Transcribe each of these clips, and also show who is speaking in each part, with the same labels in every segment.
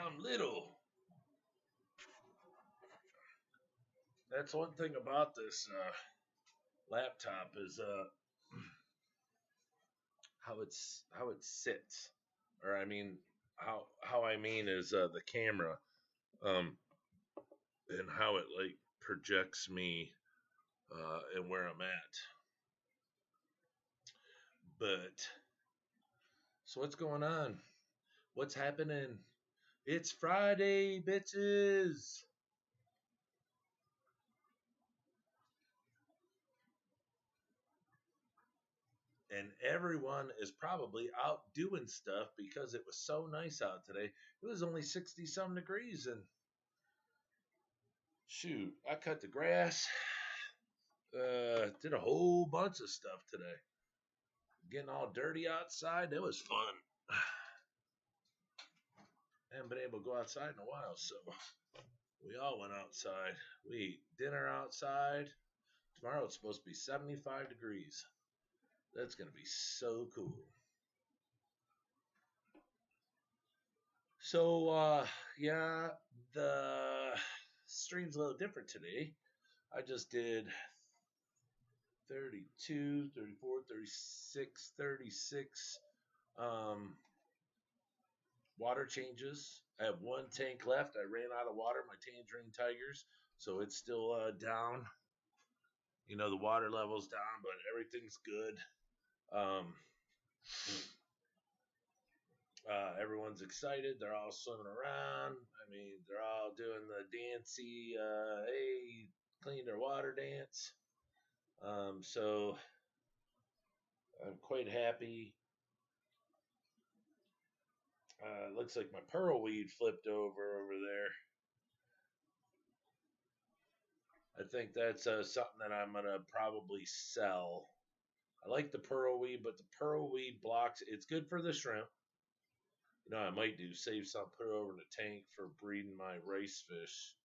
Speaker 1: I'm little. That's one thing about this laptop is how it sits, or I mean how I mean is the camera, um, and how it like projects me and where I'm at. But so what's going on? What's happening? It's Friday, bitches. And everyone is probably out doing stuff because it was so nice out today. It was only 60 some degrees, and shoot, I cut the grass, did a whole bunch of stuff today. Getting all dirty outside, it was fun. I haven't been able to go outside in a while, so we all went outside. We ate dinner outside. Tomorrow it's supposed to be 75 degrees. That's going to be so cool. So, yeah, the stream's a little different today. I just did 32, 34, 36, 36 water changes. I have one tank left. I ran out of water, my Tangerine Tigers, so it's still down. You know, the water level's down, but everything's good. Um, everyone's excited. They're all swimming around. I mean, they're all doing the dancy, hey, clean their water dance. So I'm quite happy. Looks like my pearl weed flipped over there. I think that's something that I'm gonna probably sell. I like the pearl weed, but the pearl weed blocks. It's good for the shrimp. You know, I might do save some, put it over in the tank for breeding my rice fish.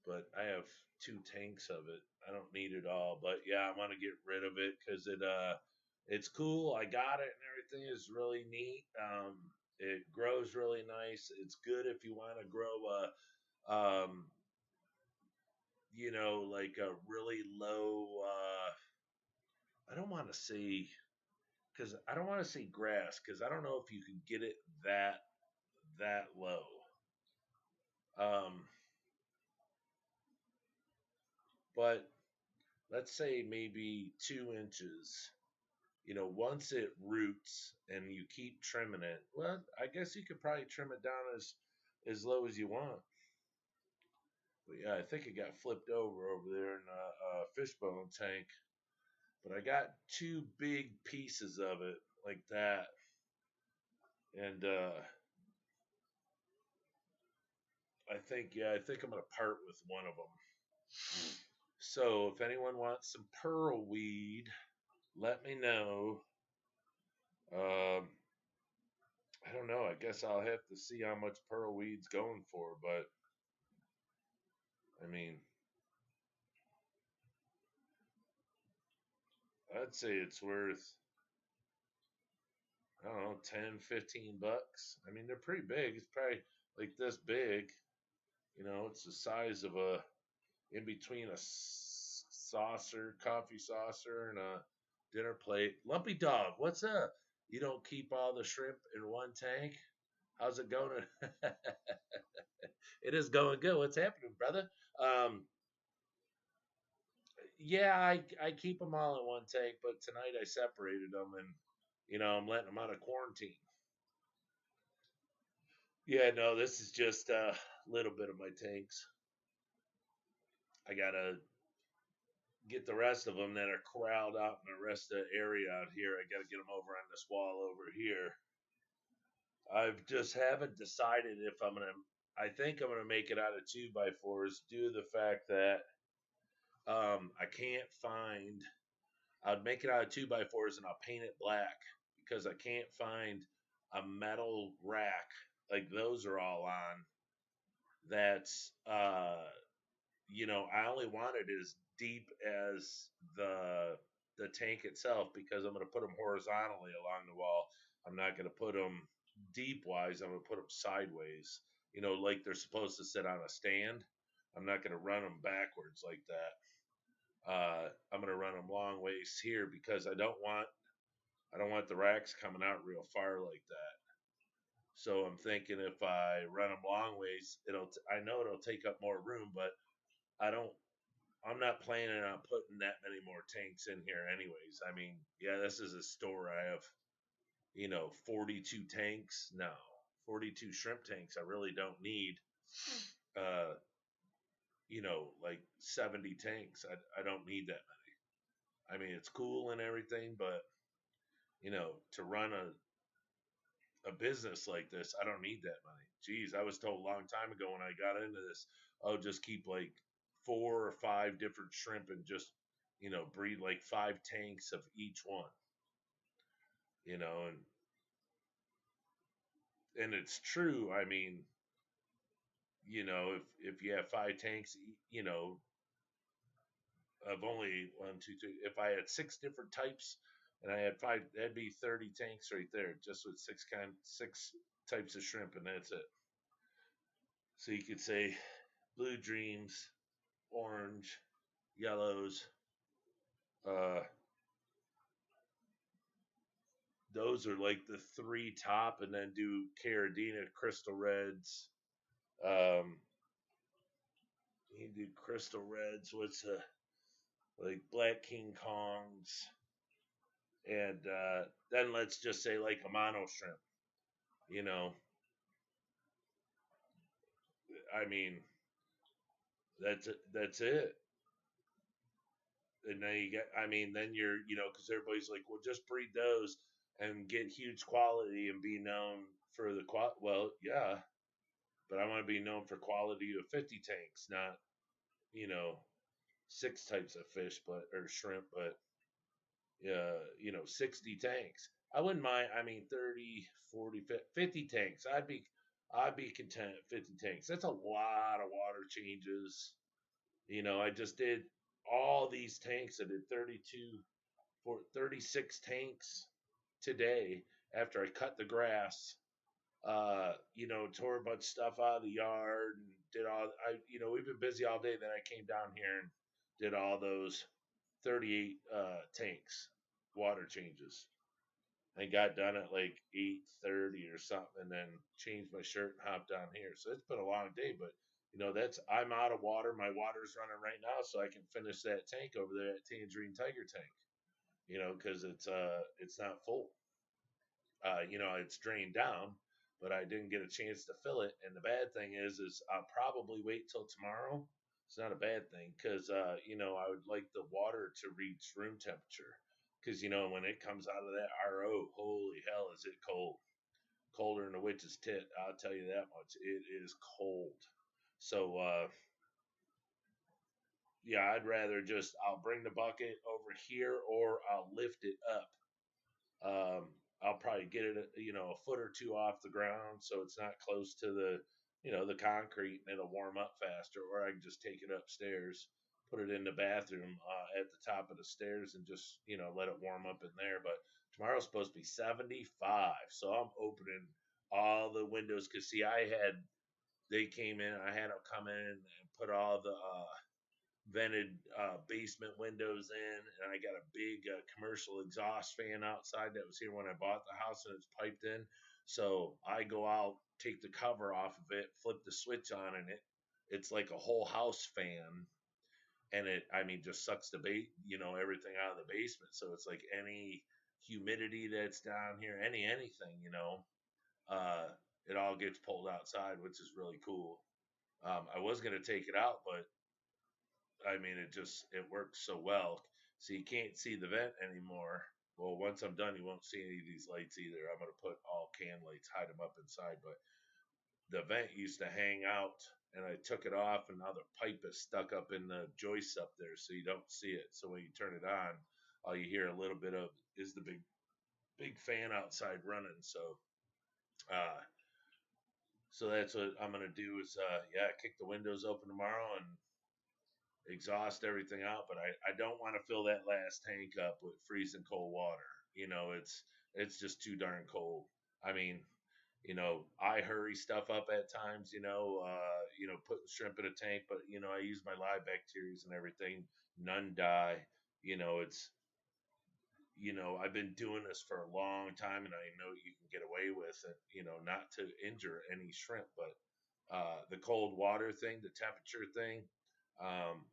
Speaker 1: But I have two tanks of it. I don't need it all, but yeah, I want to get rid of it because it's cool. I got it and everything is really neat. It grows really nice. It's good if you want to grow like a really low. I don't want to say because I don't want to say grass because I don't know if you can get it that low. Um, but let's say maybe 2 inches. You know, once it roots and you keep trimming it, well, I guess you could probably trim it down as low as you want. But yeah, I think it got flipped over there in a fishbone tank. But I got two big pieces of it like that, and I think I'm gonna part with one of them. So if anyone wants some pearl weed, let me know. Um, I don't know. I guess I'll have to see how much pearl weed's going for, but I mean, I'd say it's worth, I don't know, 10, 15 bucks. I mean, they're pretty big. It's probably like this big. You know, it's the size of in between a saucer, coffee saucer, and a dinner plate. Lumpy dog, what's up? You don't keep all the shrimp in one tank? How's it going? It is going good. What's happening, brother? Um, yeah, I keep them all in one tank, but tonight I separated them, and I'm letting them out of quarantine. Yeah, no, this is just a little bit of my tanks. I gotta get the rest of them that are corralled out in the rest of the area out here. I gotta get them over on this wall over here. I've just haven't decided if I'm gonna. I think I'm gonna make it out of 2x4s due to the fact that I can't find. I'd make it out of 2x4s and I'll paint it black because I can't find a metal rack like those are all on. That's I only want it as deep as the tank itself because I'm going to put them horizontally along the wall. I'm not going to put them deep wise, I'm gonna put them sideways. You know, like they're supposed to sit on a stand. I'm not gonna run them backwards like that. I'm gonna run them long ways here because I don't want the racks coming out real far like that. So I'm thinking if I run them long ways, I know it'll take up more room, but I don't. I'm not planning on putting that many more tanks in here, anyways. I mean, yeah, this is a store. I have 42 tanks. No, 42 shrimp tanks. I really don't need uh, like 70 tanks. I don't need that many. I mean, it's cool and everything, but to run a business like this, I don't need that many. Geez, I was told a long time ago when I got into this, oh, just keep like 4 or 5 different shrimp and just, breed like 5 tanks of each one, you know, and it's true. I mean, if you have 5 tanks, of only one, two, three, if I had 6 different types and I had 5, that'd be 30 tanks right there, just with 6 types of shrimp, and that's it. So you could say blue dreams, orange, yellows. Uh, those are like the 3 top, and then do Caradina, crystal reds. Um, you do crystal reds. What's like Black King Kongs, and then let's just say like a mono shrimp. You know, I mean that's it. And then you get, I mean, then because everybody's like, well, just breed those and get huge quality and be known for the qual. Well, yeah, but I want to be known for quality of 50 tanks, not you know 6 types of fish, but or shrimp, but 60 tanks. I wouldn't mind. I mean, 30, 40, 50 tanks. I'd be content at 50 tanks. That's a lot of water changes. I just did all these tanks. I did 32 for 36 tanks today after I cut the grass. Tore a bunch of stuff out of the yard and did we've been busy all day. Then I came down here and did all those 38 tanks, water changes. I got done at like 8:30 or something, and then changed my shirt and hopped down here. So it's been a long day, but that's I'm out of water. My water's running right now, so I can finish that tank over there at Tangerine Tiger Tank. Because it's not full. It's drained down, but I didn't get a chance to fill it. And the bad thing is I'll probably wait till tomorrow. It's not a bad thing because I would like the water to reach room temperature because when it comes out of that RO, holy hell, is it cold? Colder than a witch's tit. I'll tell you that much. It is cold. So yeah, I'll bring the bucket over here or I'll lift it up. Um, I'll probably get it, a foot or two off the ground so it's not close to the concrete, and it'll warm up faster. Or I can just take it upstairs, put it in the bathroom at the top of the stairs, and just let it warm up in there. But tomorrow's supposed to be 75, so I'm opening all the windows because see, they came in, I had them come in and put all the vented basement windows in, and I got a big commercial exhaust fan outside that was here when I bought the house, and it's piped in. So I go out, take the cover off of it, flip the switch on, and it's like a whole house fan, and I mean, just sucks the everything out of the basement. So it's like any humidity that's down here, anything, uh, it all gets pulled outside, which is really cool. I was gonna take it out, but I mean, it works so well. So you can't see the vent anymore. Well, once I'm done, you won't see any of these lights either. I'm gonna put all can lights, hide them up inside. But the vent used to hang out, and I took it off, and now the pipe is stuck up in the joist up there, so you don't see it. So when you turn it on, all you hear a little bit of is the big fan outside running. Uh, so that's what I'm gonna do is kick the windows open tomorrow and exhaust everything out, but I don't want to fill that last tank up with freezing cold water. It's just too darn cold. I mean, I hurry stuff up at times, putting shrimp in a tank, but I use my live bacteria and everything. None die. It's I've been doing this for a long time, and I know you can get away with it, not to injure any shrimp. But the cold water thing, the temperature thing,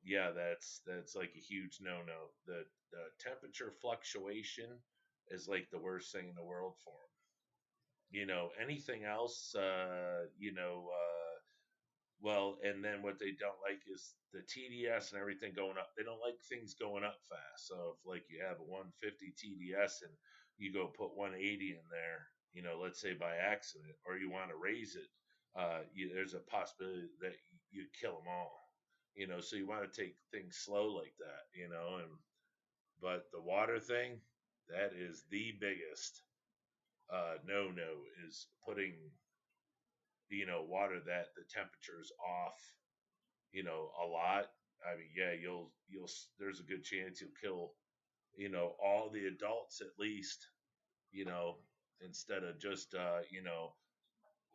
Speaker 1: yeah, that's like a huge no-no. The temperature fluctuation is like the worst thing in the world for them. Anything else, well, and then what they don't like is the TDS and everything going up. They don't like things going up fast. So if like you have a 150 TDS and you go put 180 in there, let's say by accident, or you want to raise it, there's a possibility that you kill them all. So you want to take things slow like that, and but the water thing, that is the biggest no is putting water that the temperature's off a lot. I mean, yeah, you'll there's a good chance you'll kill all the adults at least, you know instead of just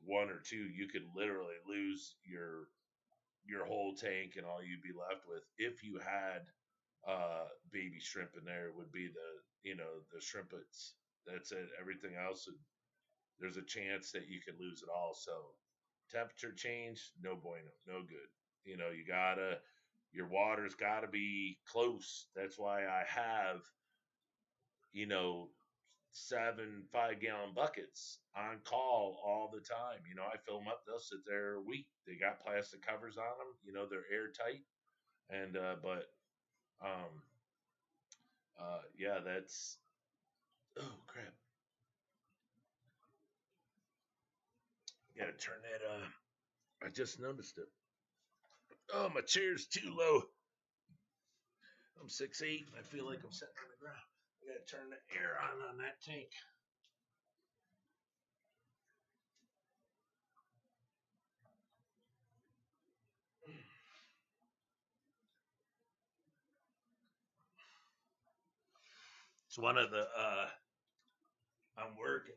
Speaker 1: one or two. You could literally lose your whole tank, and all you'd be left with, if you had baby shrimp in there, would be the shrimpets. That's it. Everything else, there's a chance that you could lose it all. So temperature change, no bueno, no good. You gotta your water's gotta be close. That's why I have, you know, 7 5-gallon buckets on call all the time. I fill them up, they'll sit there a week. They got plastic covers on them, they're airtight. And but yeah, that's oh crap. Gotta turn that I just noticed it. Oh, my chair's too low. I'm 6'8". I feel like I'm sitting on the ground. I gotta turn the air on that tank. It's one of the I'm working.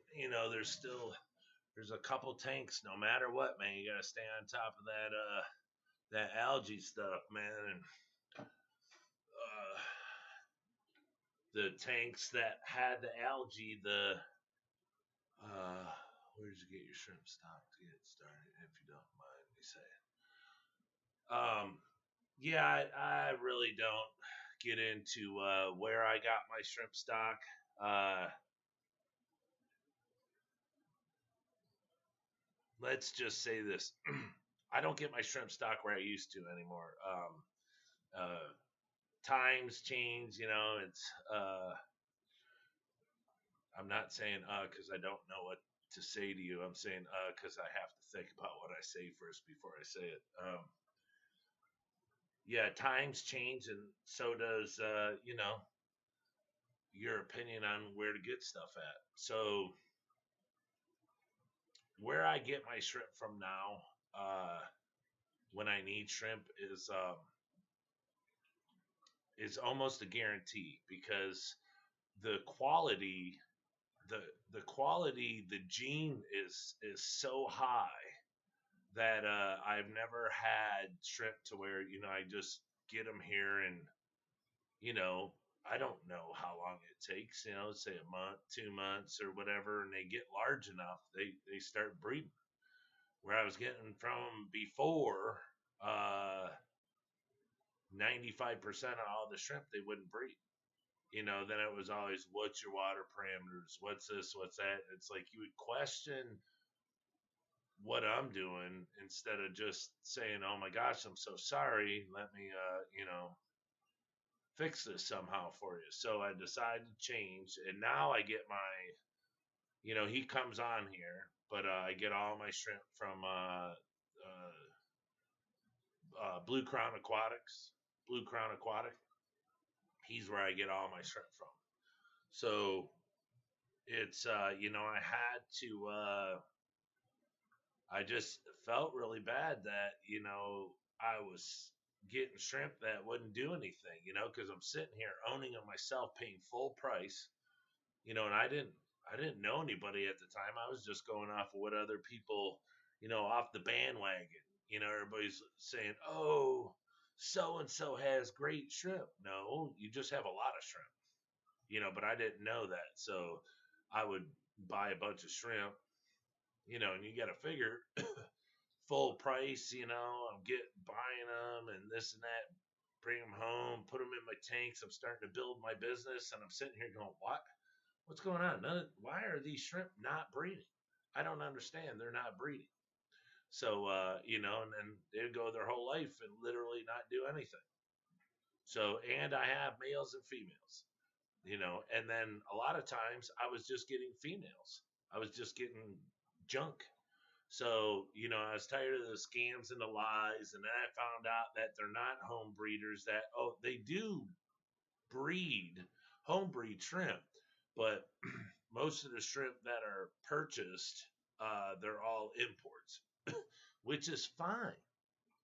Speaker 1: There's a couple tanks. No matter what, man, you gotta stay on top of that algae stuff, man. And uh, the tanks that had the algae, uh, where did you get your shrimp stock to get started? If you don't mind me saying. Yeah, I really don't get into where I got my shrimp stock. Uh, let's just say this: I don't get my shrimp stock where I used to anymore. Uh, Times change, It's I'm not saying because I don't know what to say to you. I'm saying because I have to think about what I say first before I say it. Yeah, times change, and so does your opinion on where to get stuff at. So where I get my shrimp from now, when I need shrimp, is almost a guarantee, because the quality, the the gene is so high that I've never had shrimp to where I just get them here, and you know I don't know how long it takes. Say a month, 2 months, or whatever, and they get large enough, they start breeding. Where I was getting from before, uh, 95% of all the shrimp, they wouldn't breed. Then it was always, what's your water parameters? What's this? What's that? It's like you would question what I'm doing instead of just saying, "Oh my gosh, I'm so sorry. Let me, fix this somehow for you." So I decided to change, and now I get he comes on here, but I get all my shrimp from Blue Crown Aquatics. Blue Crown Aquatic. He's where I get all my shrimp from. So it's I had to. I just felt really bad that I was getting shrimp that wouldn't do anything. Because I'm sitting here owning them myself, paying full price. And I didn't. I didn't know anybody at the time. I was just going off of what other people, off the bandwagon. Everybody's saying, "Oh, so and so has great shrimp." No, you just have a lot of shrimp. But I didn't know that, so I would buy a bunch of shrimp. And you got to figure full price. I'm buying them and this and that, bring them home, put them in my tanks. I'm starting to build my business, and I'm sitting here going, "What? What's going on? Why are these shrimp not breeding? I don't understand. They're not breeding." So, and then they'd go their whole life and literally not do anything. So, and I have males and females, and then a lot of times I was just getting females. I was just getting junk. So, I was tired of the scams and the lies. And then I found out that they're not home breeders, that, oh, they do breed, home breed shrimp, but most of the shrimp that are purchased, they're all imports, which is fine.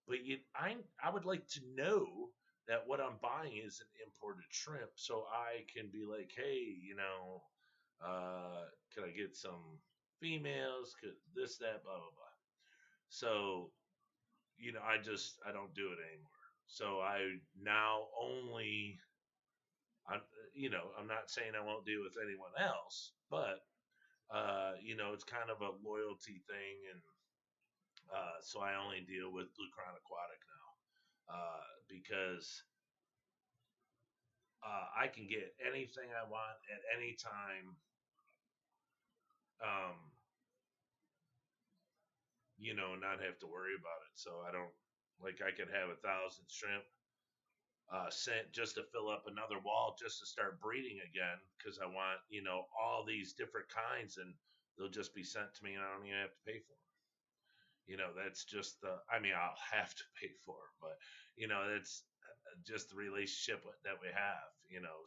Speaker 1: But I would like to know that what I'm buying is an imported shrimp, so I can be like, hey, can I get some females? Could this, that, blah, blah, blah. So, I don't do it anymore. So I now only, I'm, I'm not saying I won't deal with anyone else, but it's kind of a loyalty thing, and so I only deal with Blue Crown Aquatic now, because I can get anything I want at any time. Um, not have to worry about it. So I don't, like, I could have 1,000 shrimp sent just to fill up another wall, just to start breeding again, because I want, all these different kinds, and they'll just be sent to me, and I don't even have to pay for them. That's just I mean, I'll have to pay for it, but that's just the relationship that we have.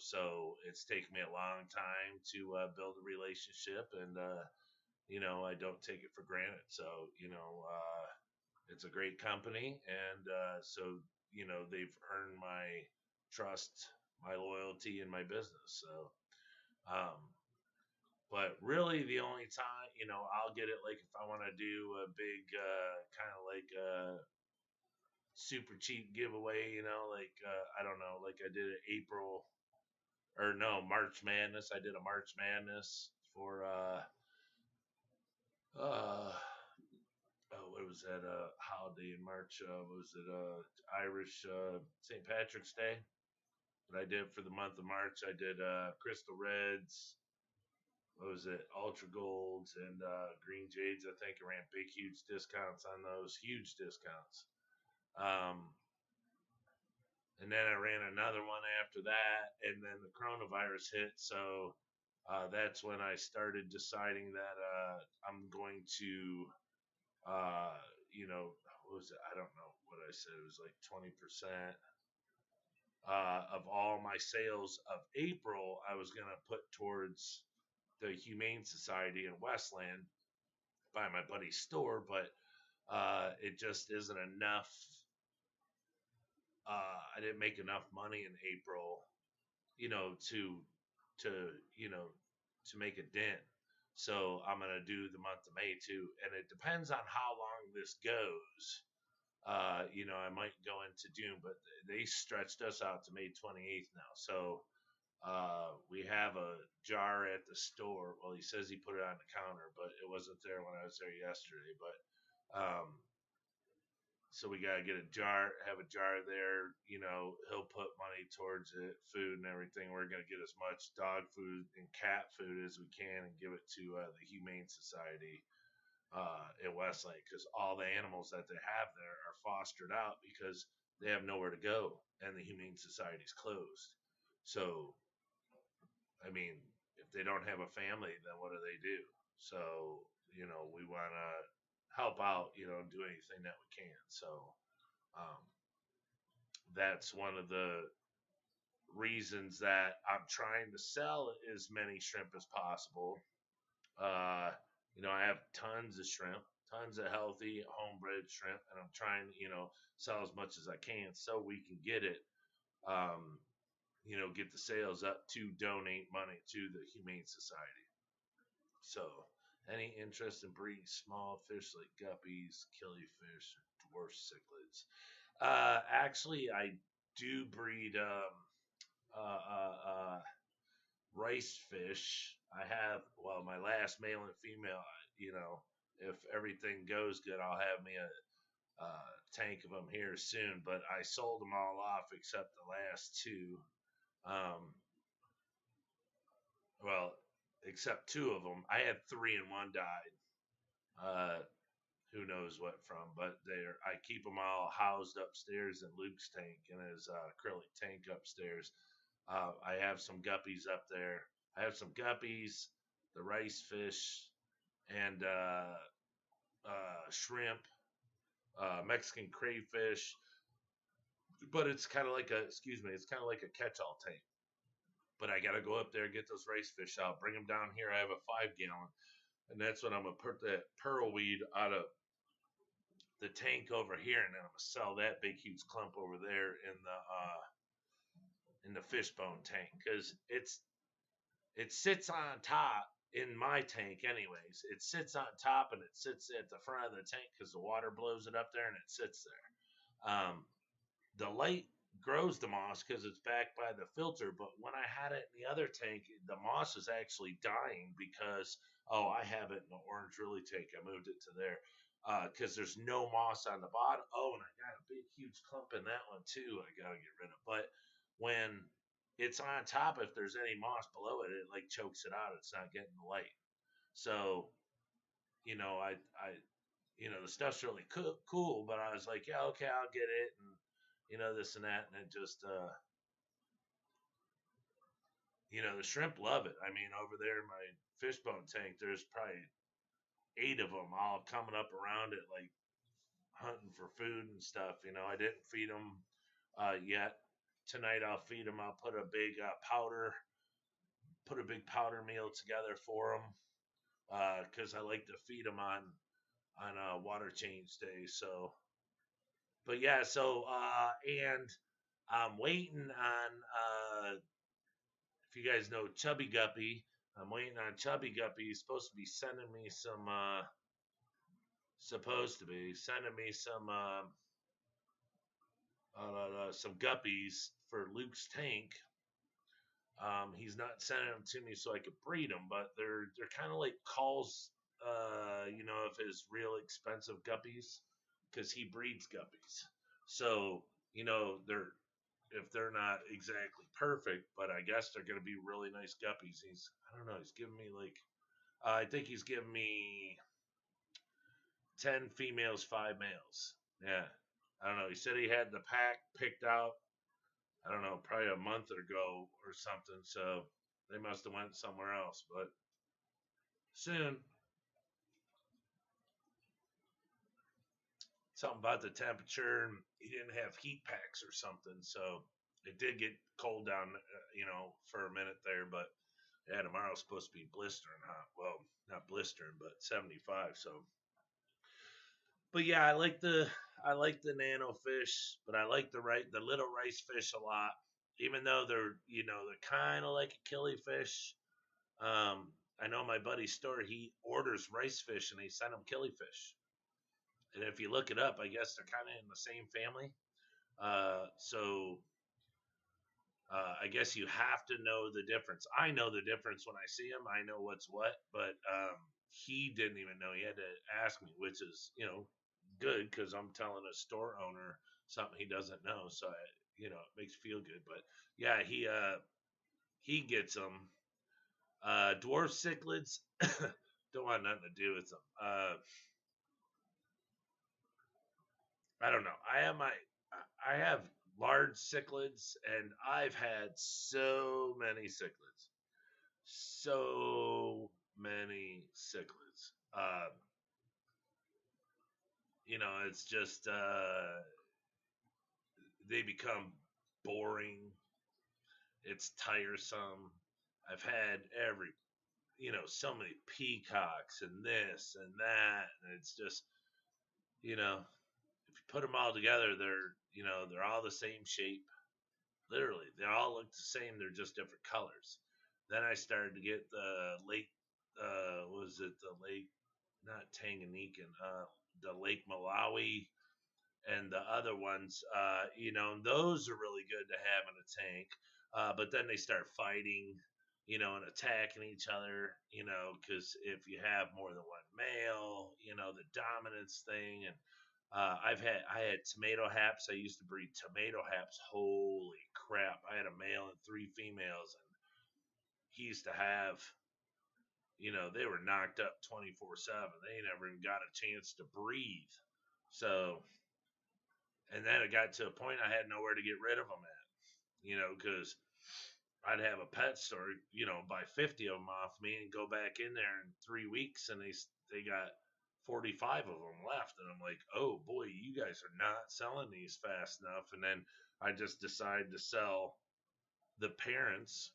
Speaker 1: So it's taken me a long time to build a relationship, and I don't take it for granted. So it's a great company, and so they've earned my trust, my loyalty, and my business. So, um, but really, the only time I'll get it, like if I want to do a big kind of like a super cheap giveaway, like I don't know, like I did it April, or no, March Madness. I did a March Madness for uh what was that holiday in March? What was it Irish St. Patrick's Day? But I did for the month of March. I did Crystal Reds. What was it? Ultra Golds and Green Jades. I think I ran big, huge discounts on those. Huge discounts. Um, and then I ran another one after that, and then the coronavirus hit. So that's when I started deciding that I'm going to, uh, what was it? I don't know what I said. It was like 20% of all my sales of April, I was going to put towards the Humane Society in Westland by my buddy's store, but it just isn't enough. I didn't make enough money in April, to to make a dent. So I'm gonna do the month of May too, and it depends on how long this goes. I might go into June, but they stretched us out to May 28th now. So we have a jar at the store. Well, he says he put it on the counter, but it wasn't there when I was there yesterday. But so we gotta get a jar, have a jar there. He'll put money towards it, food and everything. We're gonna get as much dog food and cat food as we can and give it to the Humane Society in Westlake, because all the animals that they have there are fostered out because they have nowhere to go and the Humane Society's closed. So, I mean, if they don't have a family, then what do they do? So, we want to help out, do anything that we can. So, um, that's one of the reasons that I'm trying to sell as many shrimp as possible. Uh, I have tons of shrimp, tons of healthy homebred shrimp, and I'm trying to, sell as much as I can so we can get it, get the sales up to donate money to the Humane Society. So, any interest in breeding small fish like guppies, killifish, or dwarf cichlids? Actually, I do breed rice fish. I have, well, my last male and female. You know, if everything goes good, I'll have me a tank of them here soon. But I sold them all off except the last two. Um, well, except two of them. I had three and one died. Uh, who knows what from? But they're I keep them all housed upstairs in Luke's tank in his acrylic tank upstairs. I have some guppies up there. I have some guppies, the rice fish, and shrimp, Mexican crayfish. But it's kind of like a, excuse me, it's kind of like a catch-all tank. But I gotta go up there, get those rice fish out, bring them down here. I have a 5 gallon, and that's when I'm gonna put that pearl weed out of the tank over here, and then I'm gonna sell that big huge clump over there in the fishbone tank because it sits on top in my tank anyways. It sits on top and it sits at the front of the tank because the water blows it up there and it sits there. The light grows the moss because it's backed by the filter, but when I had it in the other tank, the moss is actually dying because, oh, I have it in the orange lily tank. I moved it to there because there's no moss on the bottom. Oh, and I got a big huge clump in that one too. I gotta get rid of. But when it's on top, if there's any moss below it, it like chokes it out. It's not getting the light. So you know, the stuff's really cool, but I was like, yeah, okay, I'll get it, and this and that, and it just, the shrimp love it. I mean, over there in my fishbone tank, there's probably 8 of them all coming up around it, like hunting for food and stuff. I didn't feed them yet. Tonight I'll feed them. I'll put a big powder meal together for them because I like to feed them on water change day. So, but yeah, so and I'm waiting on if you guys know Chubby Guppy. I'm waiting on Chubby Guppy. He's supposed to be sending me some guppies for Luke's tank. He's not sending them to me so I could breed them, but they're kind of like calls, of his real expensive guppies, because he breeds guppies. So they're if they're not exactly perfect, but I guess they're going to be really nice guppies. I don't know. He's giving me like I think he's giving me 10 females, 5 males. Yeah, I don't know. He said he had the pack picked out. I don't know, probably a month ago or something. So they must have went somewhere else, but soon. Something about the temperature. He didn't have heat packs or something, so it did get cold down, for a minute there. But yeah, tomorrow's supposed to be blistering hot. Well, not blistering, but 75. So, but yeah, I like the nano fish, but I like the little rice fish a lot. Even though they're kind of like a killifish. I know my buddy's store. He orders rice fish and they send him killifish. And if you look it up, I guess they're kind of in the same family. So I guess you have to know the difference. I know the difference when I see him. I know what's what, but he didn't even know. He had to ask me, which is good because I'm telling a store owner something he doesn't know. So it makes you feel good. But yeah, he gets them. Dwarf cichlids don't want nothing to do with them. I don't know. I have large cichlids, and I've had so many cichlids, so many cichlids. It's just they become boring. It's tiresome. I've had so many peacocks and this and that, and it's just, if you put them all together, they're all the same shape. Literally, they all look the same. They're just different colors. Then I started to get the late. was it the lake, not Tanganyika, the Lake Malawi, and the other ones, those are really good to have in a tank. But then they start fighting, and attacking each other, because if you have more than one male, the dominance thing. And I had tomato haps. I used to breed tomato haps. Holy crap! I had a male and three females, and he used to have, they were knocked up 24/7. They never even got a chance to breathe. So, and then it got to a point I had nowhere to get rid of them at, because I'd have a pet store, buy 50 of them off me and go back in there in 3 weeks, and they got 45 of them left, and I'm like, oh boy, you guys are not selling these fast enough. And then I just decided to sell the parents,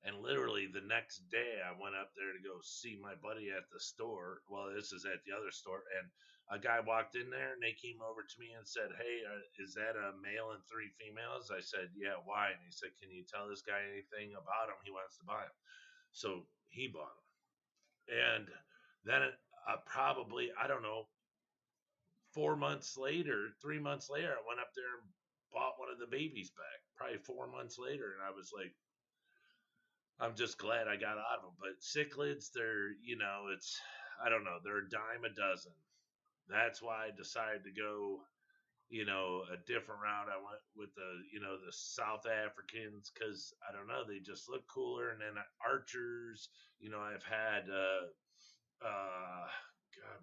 Speaker 1: and literally the next day I went up there to go see my buddy at the store. Well, this is at the other store, and a guy walked in there, and they came over to me and said, "Hey, is that a male and three females?" I said, "Yeah, why?" And he said, "Can you tell this guy anything about him? He wants to buy him." So he bought him. And then probably, I don't know, 4 months later, 3 months later, I went up there and bought one of the babies back. Probably 4 months later, and I was like, I'm just glad I got out of them. But cichlids, I don't know, they're a dime a dozen. That's why I decided to go, a different route. I went with the South Africans, because I don't know, they just look cooler. And then archers, I've had, God,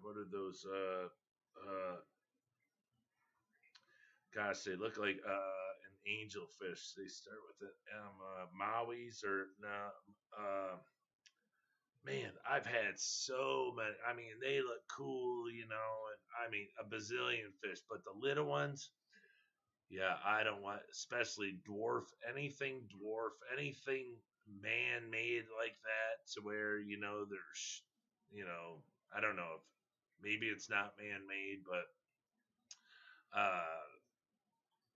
Speaker 1: what are those? Gosh, they look like an angelfish. They start with it. Maui's or no. Man, I've had so many. I mean, they look cool, and I mean, a bazillion fish, but the little ones, yeah, I don't want, especially dwarf, anything man made like that, to where, there's, I don't know if maybe it's not man made, but, uh,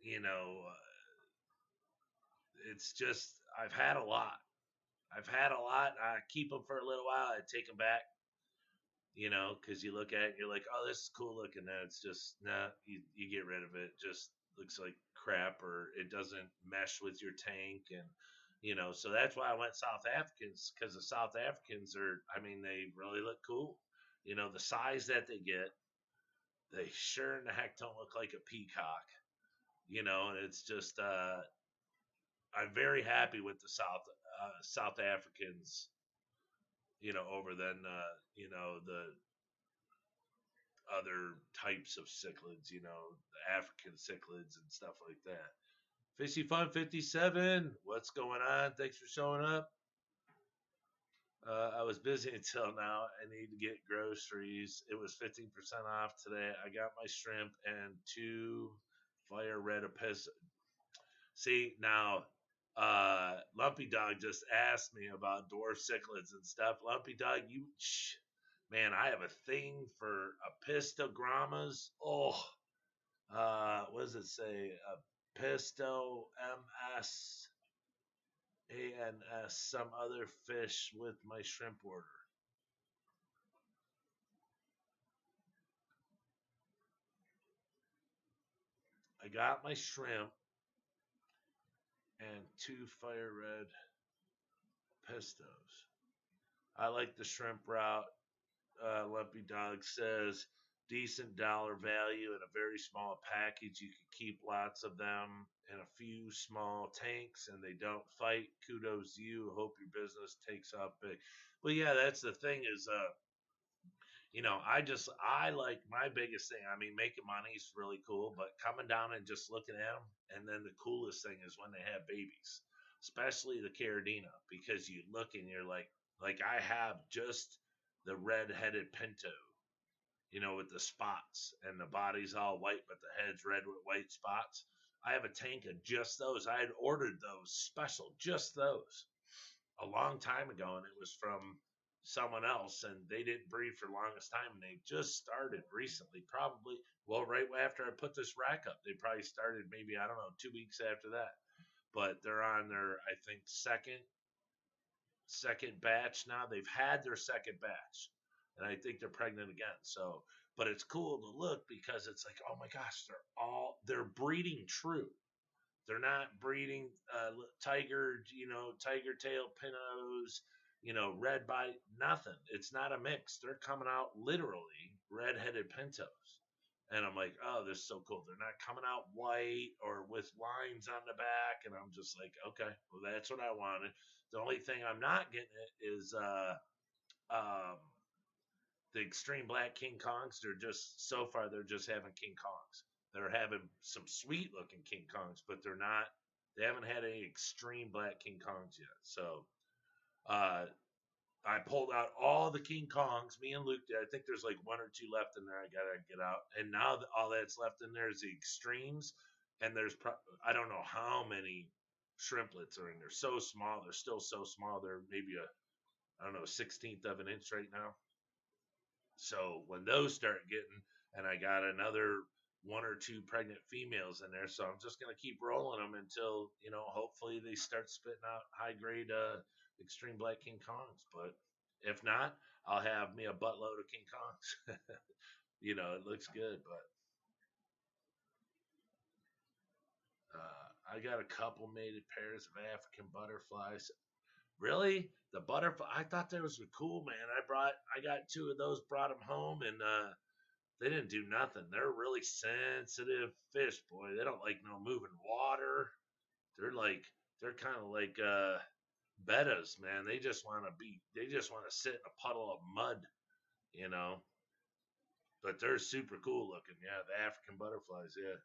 Speaker 1: you know, it's just, I've had a lot. I've had a lot. I keep them for a little while. I take them back, because you look at it, you're like, oh, this is cool looking. Then it's just, nah, you get rid of it. It just looks like crap, or it doesn't mesh with your tank. And, so that's why I went South Africans, because the South Africans I mean, they really look cool. The size that they sure in the heck don't look like a peacock, and it's just, I'm very happy with the South Africans, over than, the other types of cichlids, the African cichlids and stuff like that. Fishy Fun 57, what's going on? Thanks for showing up. I was busy until now. I need to get groceries. It was 15% off today. I got my shrimp and 2 fire red apis. See, now, Lumpy Dog just asked me about dwarf cichlids and stuff. Lumpy Dog, man, I have a thing for apistogrammas. Oh, what does it say? Pisto MS ANS, some other fish with my shrimp order. I got my shrimp and 2 fire red pistos. I like the shrimp route. Lumpy Dog says decent dollar value in a very small package. You can keep lots of them in a few small tanks, and they don't fight. Kudos to you. Hope your business takes off big. Well, yeah, that's the thing is, I like, my biggest thing. I mean, making money is really cool, but coming down and just looking at them, and then the coolest thing is when they have babies, especially the Caridina, because you look and you're like I have just the red-headed pinto, with the spots, and the body's all white, but the head's red with white spots. I have a tank of just those. I had ordered those special, just those, a long time ago, and it was from someone else, and they didn't breed for the longest time, and they just started recently, probably, well, right after I put this rack up. They probably started, maybe, I don't know, 2 weeks after that. But they're on their, I think, second second batch now. They've had their second batch, and I think they're pregnant again. So, but it's cool to look because it's like, oh my gosh, they're breeding true. They're not breeding tiger tail pintos, red bite, nothing. It's not a mix. They're coming out literally red-headed pintos. And I'm like, oh, this is so cool. They're not coming out white or with lines on the back. And I'm just like, okay, well, that's what I wanted. The only thing I'm not getting is um, the extreme black King Kongs. So far, they're just having King Kongs. They're having some sweet looking King Kongs, but they haven't had any extreme black King Kongs yet. So, uh, I pulled out all the King Kongs. Me and Luke did. I think there's like one or two left in there. I gotta get out. And now all that's left in there is the extremes. And I don't know how many shrimplets are in there. So small. They're still so small. They're maybe I don't know, 16th of an inch right now. So when those start getting, and I got another one or two pregnant females in there, so I'm just gonna keep rolling them until hopefully they start spitting out high grade extreme black King Kongs. But if not, I'll have me a buttload of King Kongs. It looks good, but I got a couple mated pairs of African butterflies. Really, the butterfly? I thought those were cool, man. I got two of those, brought them home, and they didn't do nothing. They're really sensitive fish, boy. They don't like no moving water. They're kind of like bettas, man. They just want to sit in a puddle of mud, you know. But they're super cool looking. Yeah, the African butterflies, yeah.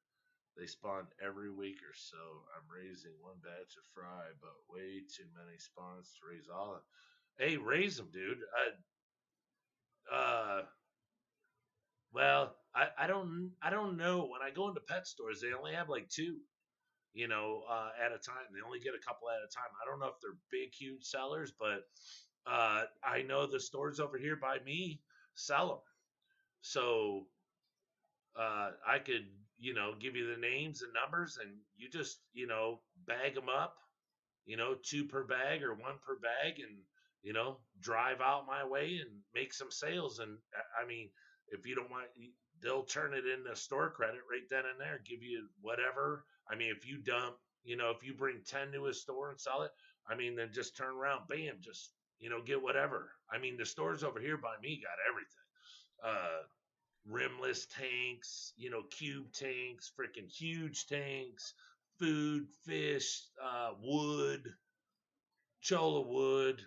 Speaker 1: They spawn every week or so. I'm raising one batch of fry, but way too many spawns to raise all of them. Hey, raise them, dude. Uh, well, I don't know. When I go into pet stores, they only have like two, at a time. They only get a couple at a time. I don't know if they're big, huge sellers, but I know the stores over here by me sell them. So I could, give you the names and numbers, and you just, bag them up, two per bag or one per bag, and drive out my way and make some sales. And I mean, if you don't want, they'll turn it into store credit right then and there, give you whatever. I mean, if you dump, if you bring 10 to a store and sell it, I mean, then just turn around, bam, just get whatever. I mean, the stores over here by me got everything. Rimless tanks, cube tanks, freaking huge tanks, food, fish, wood, cholla wood,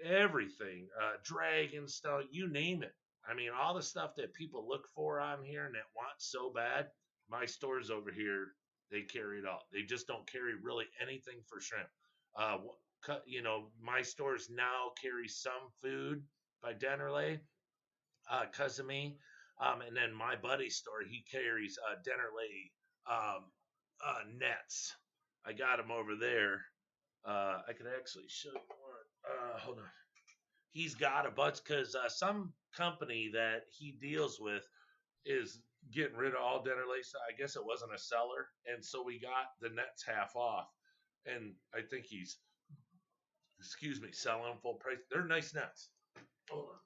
Speaker 1: everything, dragon stuff, you name it. I mean, all the stuff that people look for on here and that want so bad, my stores over here, they carry it all. They just don't carry really anything for shrimp. Uh, my stores now carry some food by Dennerley, cousin me. And then my buddy's store, he carries Dennerley nets. I got him over there. I could actually show you one. Hold on. He's got a bunch because some company that he deals with is getting rid of all Dennerley. So I guess it wasn't a seller, and so we got the nets half off. And I think he's, selling them full price. They're nice nets. Hold on.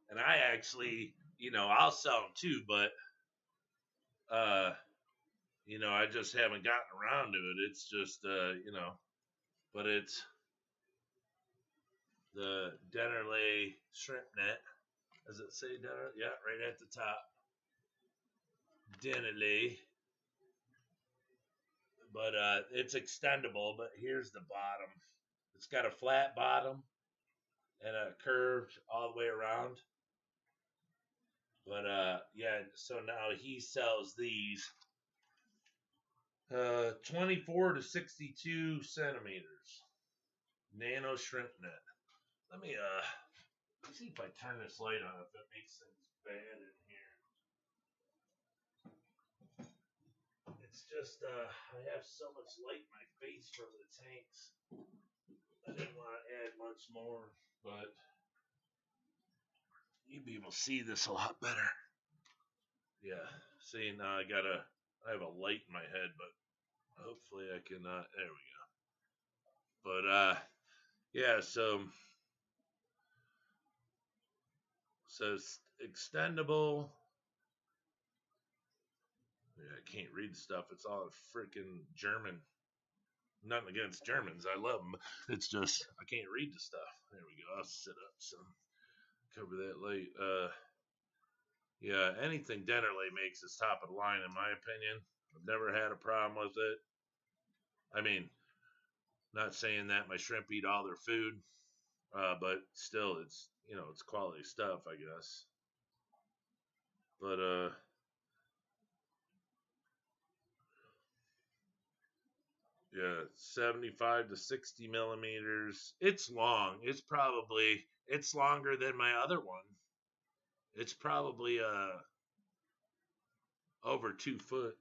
Speaker 1: And I actually, I'll sell them too, but uh, I just haven't gotten around to it. It's just, but it's the Dennerley shrimp net. Does it say Dennerley? Yeah, right at the top. Dennerley. But it's extendable. But here's the bottom. It's got a flat bottom and a curved all the way around. But yeah, so now he sells these 24 to 62 centimeters nano shrimp net. Let me see if I turn this light on if it makes things bad in here. It's just I have so much light in my face from the tanks. I didn't want to add much more, but you'd be able to see this a lot better. Yeah. See, now I have a light in my head, but hopefully I can, there we go. But, yeah, so it's extendable. Yeah, I can't read the stuff. It's all freaking German. Nothing against Germans. I love them. It's just, I can't read the stuff. There we go. I'll sit up some. Cover that light. Yeah, anything Dennerley makes is top of the line, in my opinion. I've never had a problem with it. I mean, not saying that my shrimp eat all their food, but still, it's it's quality stuff, I guess. But yeah, 75 to 60 millimeters. It's long. It's longer than my other one. It's probably over 2 foot.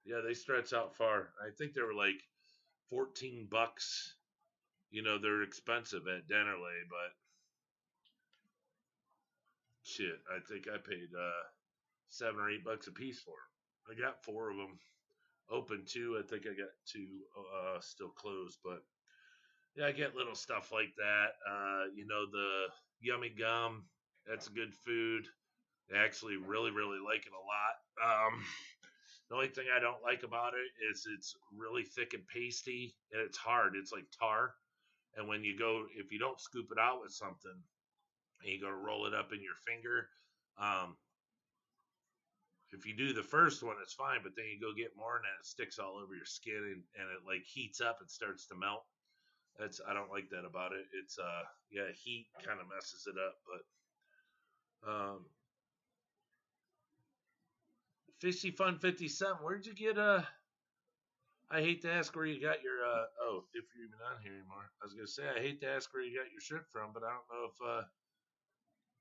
Speaker 1: Yeah, they stretch out far. I think they were like $14. They're expensive at Dennerley, but shit, I think I paid $7 or $8 a piece for them. I got 4 of them. Open 2. I think I got 2 still closed, but yeah, I get little stuff like that. The yummy gum. That's good food. I actually really, really like it a lot. The only thing I don't like about it is it's really thick and pasty, and it's hard. It's like tar. And if you don't scoop it out with something, and you go to roll it up in your finger, um, if you do the first one, it's fine. But then you go get more, and then it sticks all over your skin, and it like heats up and starts to melt. I don't like that about it. It's yeah, heat kind of messes it up. But Fishy Fun 57, where'd you get I hate to ask where you got your oh, if you're even on here anymore. I was gonna say I hate to ask where you got your shrimp from, but I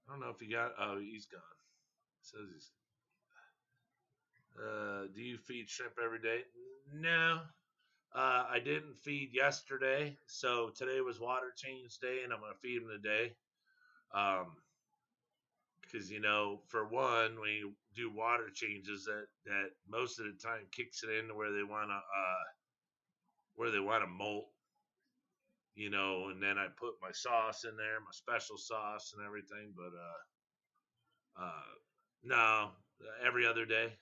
Speaker 1: don't know if you got, oh, he's gone. It says he's do you feed shrimp every day? No. I didn't feed yesterday, so today was water change day, and I'm gonna feed them today. Because for one, when you do water changes, that most of the time kicks it into where they wanna molt, and then I put my sauce in there, my special sauce and everything. But no, every other day,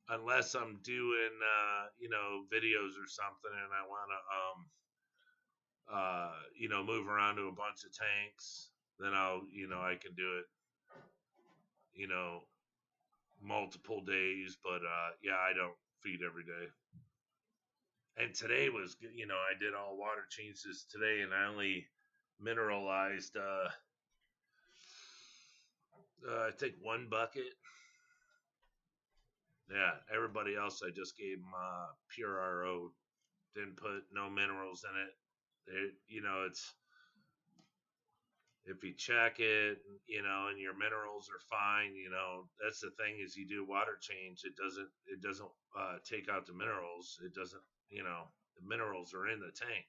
Speaker 1: unless I'm doing videos or something, and I want to move around to a bunch of tanks, then I can do it, you know multiple days. But yeah, I don't feed every day. And today was, I did all water changes today, and I only mineralized I think 1 bucket. Yeah, everybody else I just gave them pure RO. Didn't put no minerals in it. It's, if you check it, and your minerals are fine. That's the thing, is you do water change. It doesn't take out the minerals. It doesn't. The minerals are in the tank.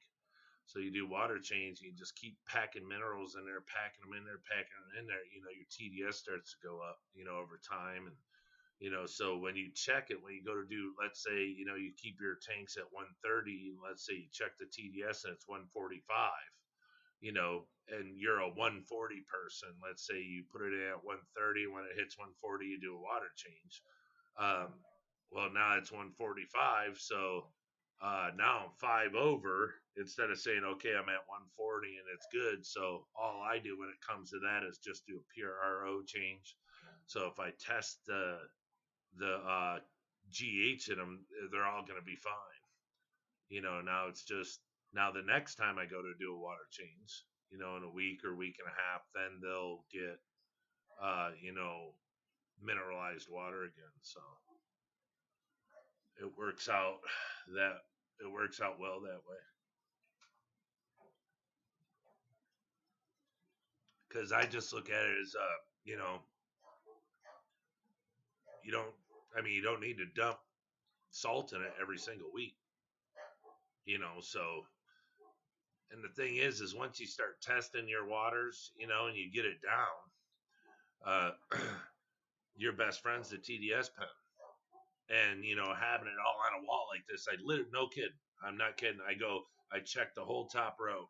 Speaker 1: So you do water change, you just keep packing minerals in there, packing them in there, packing them in there. Your TDS starts to go up, over time. And so when you check it, when you go to do, let's say, you keep your tanks at 130, and let's say you check the TDS and it's 145, and you're a 140 person. Let's say you put it in at 130. When it hits 140, you do a water change. Well, now it's 145. So now I'm 5 over, instead of saying, okay, I'm at 140 and it's good. So all I do when it comes to that is just do a pure RO change. So if I test the GH in them, they're all going to be fine. Now it's just, now the next time I go to do a water change, in a week or week and a half, then they'll get, mineralized water again. So it works out well that way. Because I just look at it as, you don't. I mean, you don't need to dump salt in it every single week. So and the thing is once you start testing your waters, and you get it down, your best friend's the TDS pen. And, having it all on a wall like this, no kidding. I'm not kidding. I check the whole top row.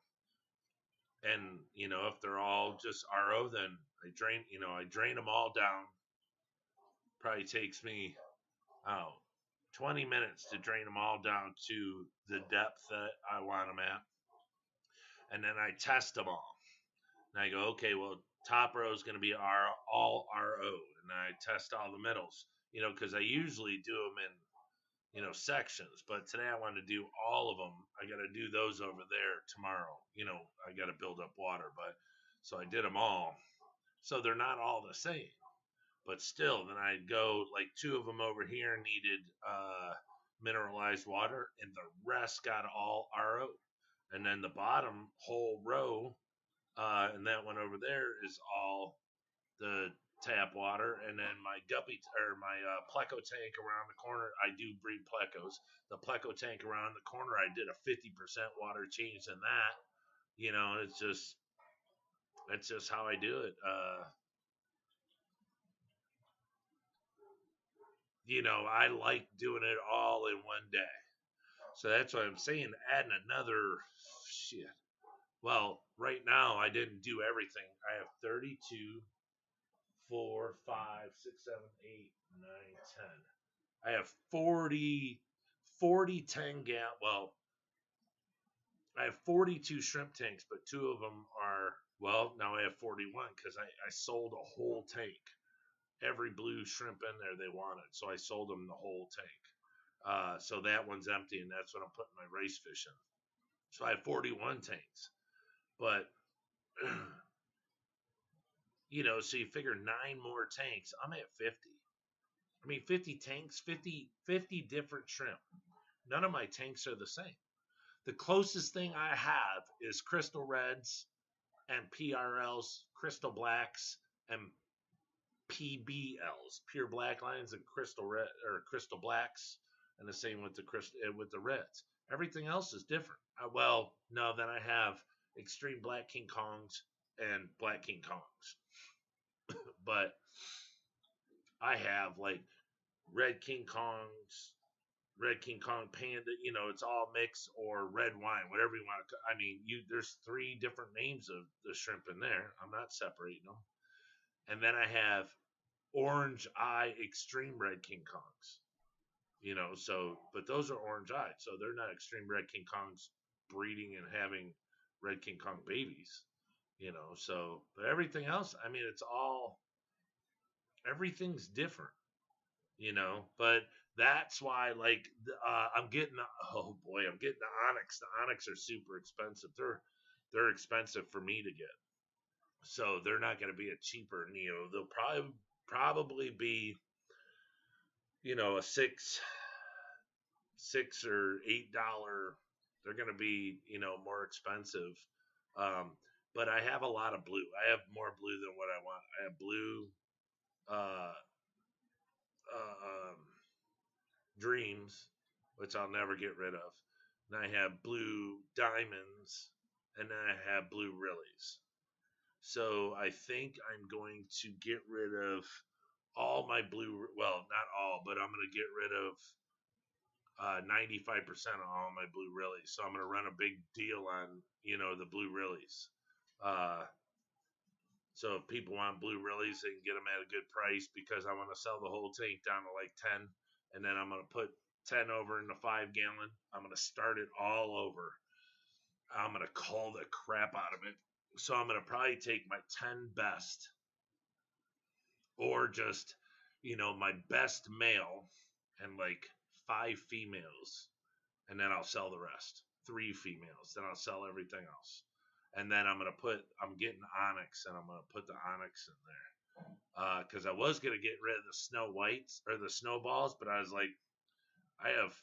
Speaker 1: And, if they're all just RO, then I drain them all down. Probably takes me, 20 minutes to drain them all down to the depth that I want them at. And then I test them all. And I go, okay, well, top row is going to be all RO. And I test all the middles, because I usually do them in, sections. But today I want to do all of them. I got to do those over there tomorrow. I got to build up water. But so I did them all. So they're not all the same. But still, then I'd go, like 2 of them over here needed mineralized water, and the rest got all RO. And then the bottom whole row, and that one over there is all the tap water. And then my guppy or my pleco tank around the corner, I do breed plecos. The pleco tank around the corner, I did a 50% water change in that. It's just how I do it. I like doing it all in one day. So that's what I'm saying. Adding another shit. Well, right now I didn't do everything. I have 32, 4, 5, 6, 7, 8, 9, 10. I have 40, 10 gallon. Well, I have 42 shrimp tanks, but 2 of them are, well, now I have 41 because I sold a whole tank. Every blue shrimp in there they wanted, so I sold them the whole tank. So that one's empty, and that's what I'm putting my race fish in. So I have 41 tanks. But, so you figure 9 more tanks, I'm at 50. I mean, 50 tanks, 50 different shrimp. None of my tanks are the same. The closest thing I have is crystal reds and PRLs, crystal blacks, and PBLs, pure black lines, and crystal red or crystal blacks, and the same with the reds. Everything else is different. No, then I have extreme black King Kongs and black King Kongs, but I have like red King Kongs, red King Kong Panda. It's all mixed, or red wine, whatever you want to. I mean, there's 3 different names of the shrimp in there. I'm not separating them. And then I have orange eye extreme red King Kongs. But those are orange eyed, so they're not extreme red King Kongs breeding and having red King Kong babies. But everything else, I mean, everything's different. But that's why, like, I'm getting the Onyx. The Onyx are super expensive. They're expensive for me to get, so they're not going to be a cheaper Neo. They'll probably be, a $6 or $8. They're going to be, more expensive. But I have a lot of blue. I have more blue than what I want. I have blue dreams, which I'll never get rid of. And I have blue diamonds, and then I have blue Rillies. So I think I'm going to get rid of all my blue. Well, not all, but I'm going to get rid of 95% of all my blue Rillies. So I'm going to run a big deal on, the blue Rillies. So if people want blue Rillies, they can get them at a good price, because I want to sell the whole tank down to like 10. And then I'm going to put 10 over in the 5 gallon. I'm going to start it all over. I'm going to call the crap out of it. So I'm going to probably take my 10 best, or just, my best male and like 5 females. And then I'll sell the rest. 3 females. Then I'll sell everything else. And then I'm getting Onyx, and I'm going to put the Onyx in there. Because I was going to get rid of the Snow Whites or the Snowballs, but I was like, I have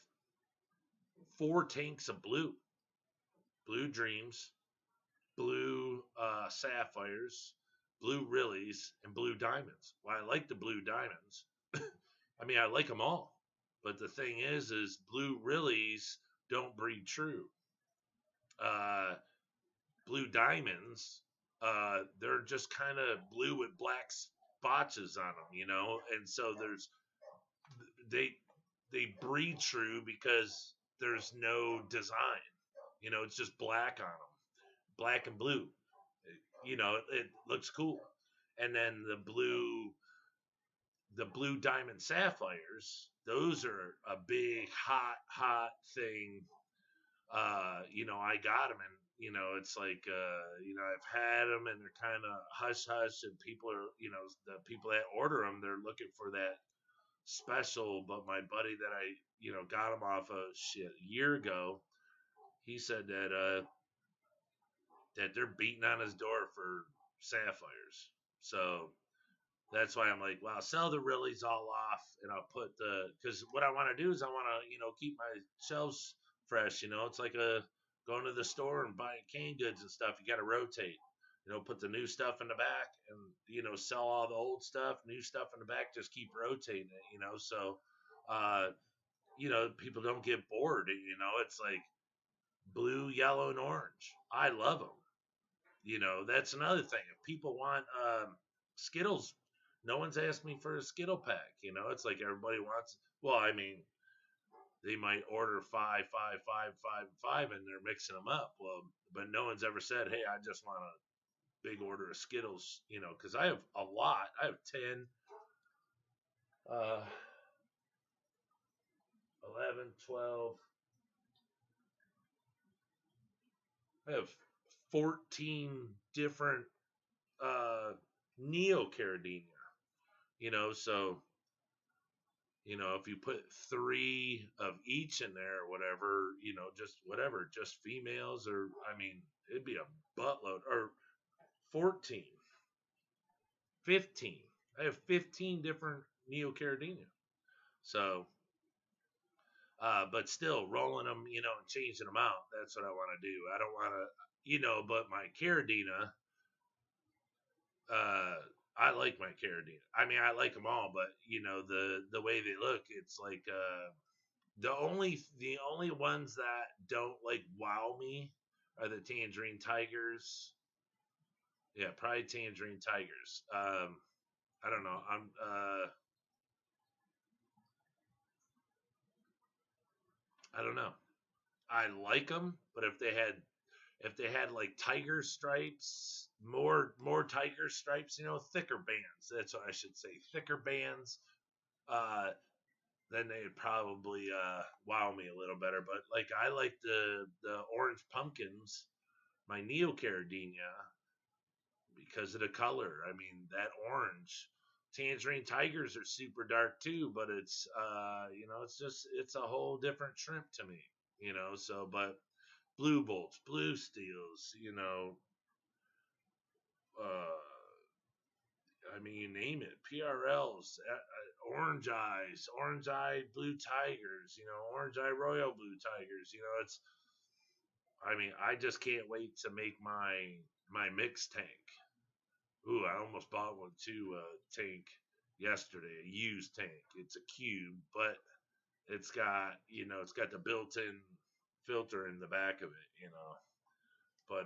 Speaker 1: 4 tanks of blue dreams, blue sapphires, blue Rillies, and blue diamonds. Well, I like the blue diamonds, I mean, I like them all, but the thing is blue Rillies don't breed true. Uh, Blue diamonds, they're just kind of blue with black spotches on them, you know. And so they they breed true because there's no design, you know. It's just black on them, black and blue. You know, it looks cool. And then the blue diamond sapphires, those are a big hot thing. You know, I got them, and you know, it's like, you know, I've had them, and they're kind of hush hush, and people are, you know, the people that order them, they're looking for that special. But my buddy that I, you know, got them off of shit a year ago, he said that they're beating on his door for sapphires. So that's why I'm like, well, I'll sell the Rillies all off, and I'll put because what I want to do is I want to, you know, keep my shelves fresh. You know, it's like going to the store and buying canned goods and stuff. You got to rotate. You know, put the new stuff in the back, and you know, sell all the old stuff, new stuff in the back. Just keep rotating it. You know, so you know, people don't get bored. You know, it's like blue, yellow, and orange. I love them. You know, that's another thing. If people want Skittles, no one's asked me for a Skittle pack. You know, it's like everybody wants. Well, I mean, they might order five, five, five, five, five, and they're mixing them up. Well, but no one's ever said, "Hey, I just want a big order of Skittles." You know, because I have a lot. I have 10, uh, 11, 12. I have 14 different Neocaridina. You know, so you know, if you put 3 of each in there or whatever, you know, just whatever, just females, or I mean, it'd be a buttload, or 14, 15. I have 15 different Neocaridina. So, but still rolling them, you know, and changing them out. That's what I want to do. I don't want to, you know, but my Caridina, uh, I like my Caridina. I mean, I like them all, but you know, the way they look, it's like, the only ones that don't like wow me are the Tangerine Tigers. Yeah, probably Tangerine Tigers. I don't know. I don't know. I like them, but if they had like tiger stripes, more tiger stripes, you know, thicker bands. That's what I should say. Thicker bands. Uh, then they'd probably wow me a little better. But like I like the orange pumpkins, my Neocaridina, because of the color. I mean, that orange. Tangerine tigers are super dark too, but it's you know, it's a whole different shrimp to me, you know. So, but blue bolts, blue steels, you know, I mean, you name it, PRLs, orange eyed blue tigers, you know, orange eye royal blue tigers, you know. It's I mean, I just can't wait to make my mix tank. Ooh, I almost bought one too, tank yesterday, a used tank. It's a cube, but it's got the built-in filter in the back of it, you know. But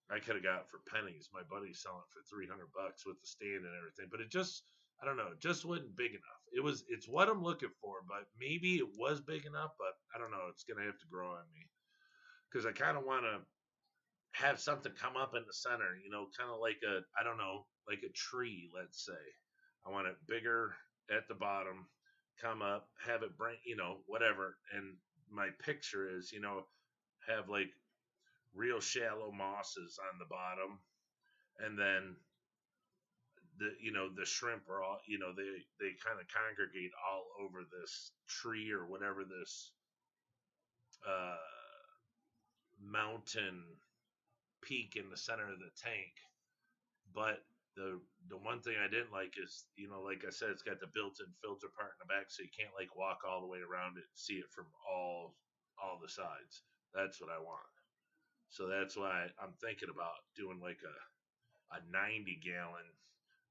Speaker 1: I could have got it for pennies. My buddy's selling it for $300 with the stand and everything. But I don't know, it just wasn't big enough. It's what I'm looking for, but maybe it was big enough, but I don't know. It's gonna have to grow on me because I kind of want to have something come up in the center, you know, kind of like I don't know, like a tree, let's say. I want it bigger at the bottom, come up, have it bring, you know, whatever. And my picture is, you know, have like real shallow mosses on the bottom, and then the shrimp are all, you know, they kind of congregate all over this tree or whatever this uh, mountain peak in the center of the tank. But the one thing I didn't like is, you know, like I said, it's got the built-in filter part in the back, so you can't like walk all the way around it and see it from all the sides. That's what I want. So that's why I'm thinking about doing like a 90 gallon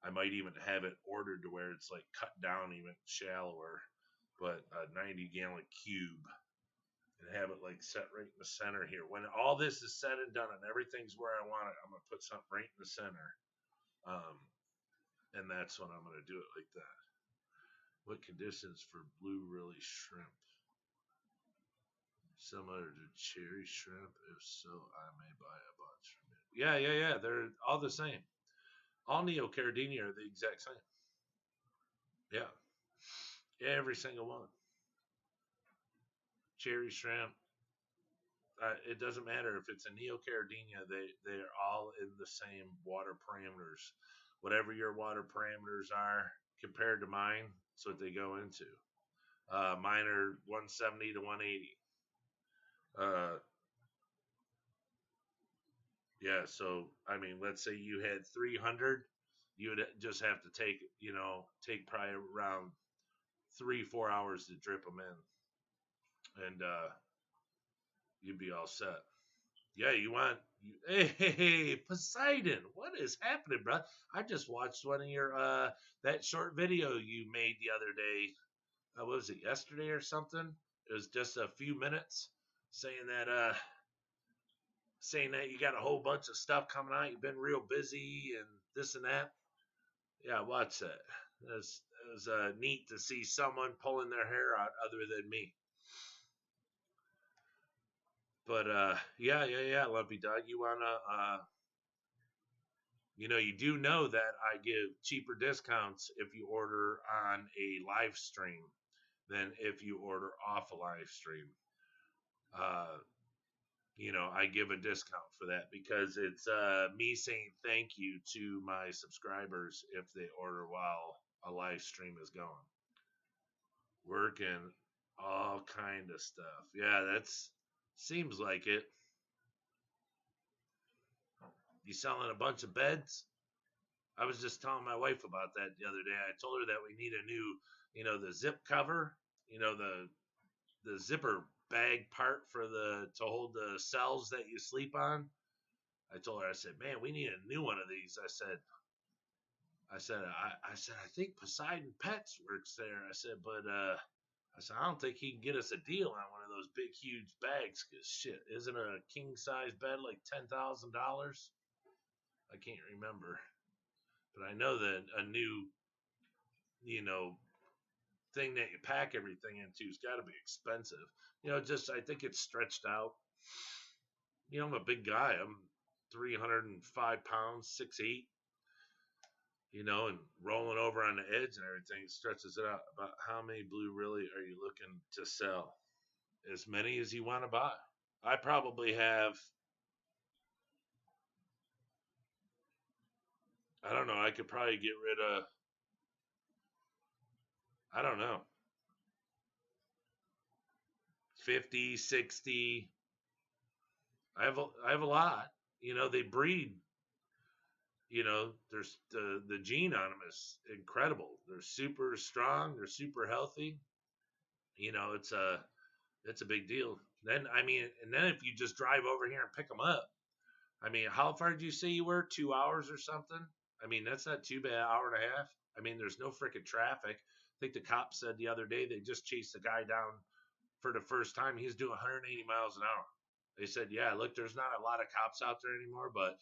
Speaker 1: I might even have it ordered to where it's like cut down even shallower, but a 90-gallon cube, and have it like set right in the center here. When all this is said and done and everything's where I want it, I'm gonna put something right in the center, um, and that's when I'm gonna do it like that. What conditions for blue really shrimp? Similar to cherry shrimp? If so, I may buy a bunch from it. Yeah. They're all the same. All Neocaridina are the exact same. Yeah. Every single one. Cherry shrimp. It doesn't matter if it's a Neocaridina. They're all in the same water parameters. Whatever your water parameters are compared to mine, that's what they go into. Mine are 170 to 180. Uh, yeah. So I mean, let's say you had 300, you would just have to take probably around 3-4 hours to drip them in, and you'd be all set. Yeah, you want hey, Poseidon, what is happening, bro? I just watched one of your that short video you made the other day. What was it, yesterday or something? It was just a few minutes saying that you got a whole bunch of stuff coming out. You've been real busy and this and that. Yeah, watch that. It was neat to see someone pulling their hair out other than me. But yeah, Lumpy Dog. You do know that I give cheaper discounts if you order on a live stream than if you order off a live stream. Uh, I give a discount for that because it's me saying thank you to my subscribers if they order while a live stream is going. Working all kind of stuff. Yeah, that's seems like it. You selling a bunch of beds? I was just telling my wife about that the other day. I told her that we need a new, the zip cover, the zipper bag part for to hold the cells that you sleep on. I told her, I said, man, we need a new one of these. I think Poseidon Pets works there. I said, but I don't think he can get us a deal on one of those big, huge bags. Cause shit, isn't a king size bed like $10,000? I can't remember, but I know that a new, you know, thing that you pack everything into has got to be expensive. Just I think it's stretched out. I'm a big guy. I'm 305 pounds, 6'8". And rolling over on the edge and everything stretches it out. About how many blue really are you looking to sell? As many as you want to buy. I probably have. I don't know. I could probably get rid of. I don't know. 50, 60. I have a lot. They breed. There's the gene on them is incredible. They're super strong. They're super healthy. It's a big deal. Then I mean, and then if you just drive over here and pick them up, I mean, how far did you say you were? 2 hours or something? I mean, that's not too bad. Hour and a half. I mean, there's no freaking traffic. I think the cop said the other day they just chased a guy down for the first time. He's doing 180 miles an hour. They said, yeah, look, there's not a lot of cops out there anymore, but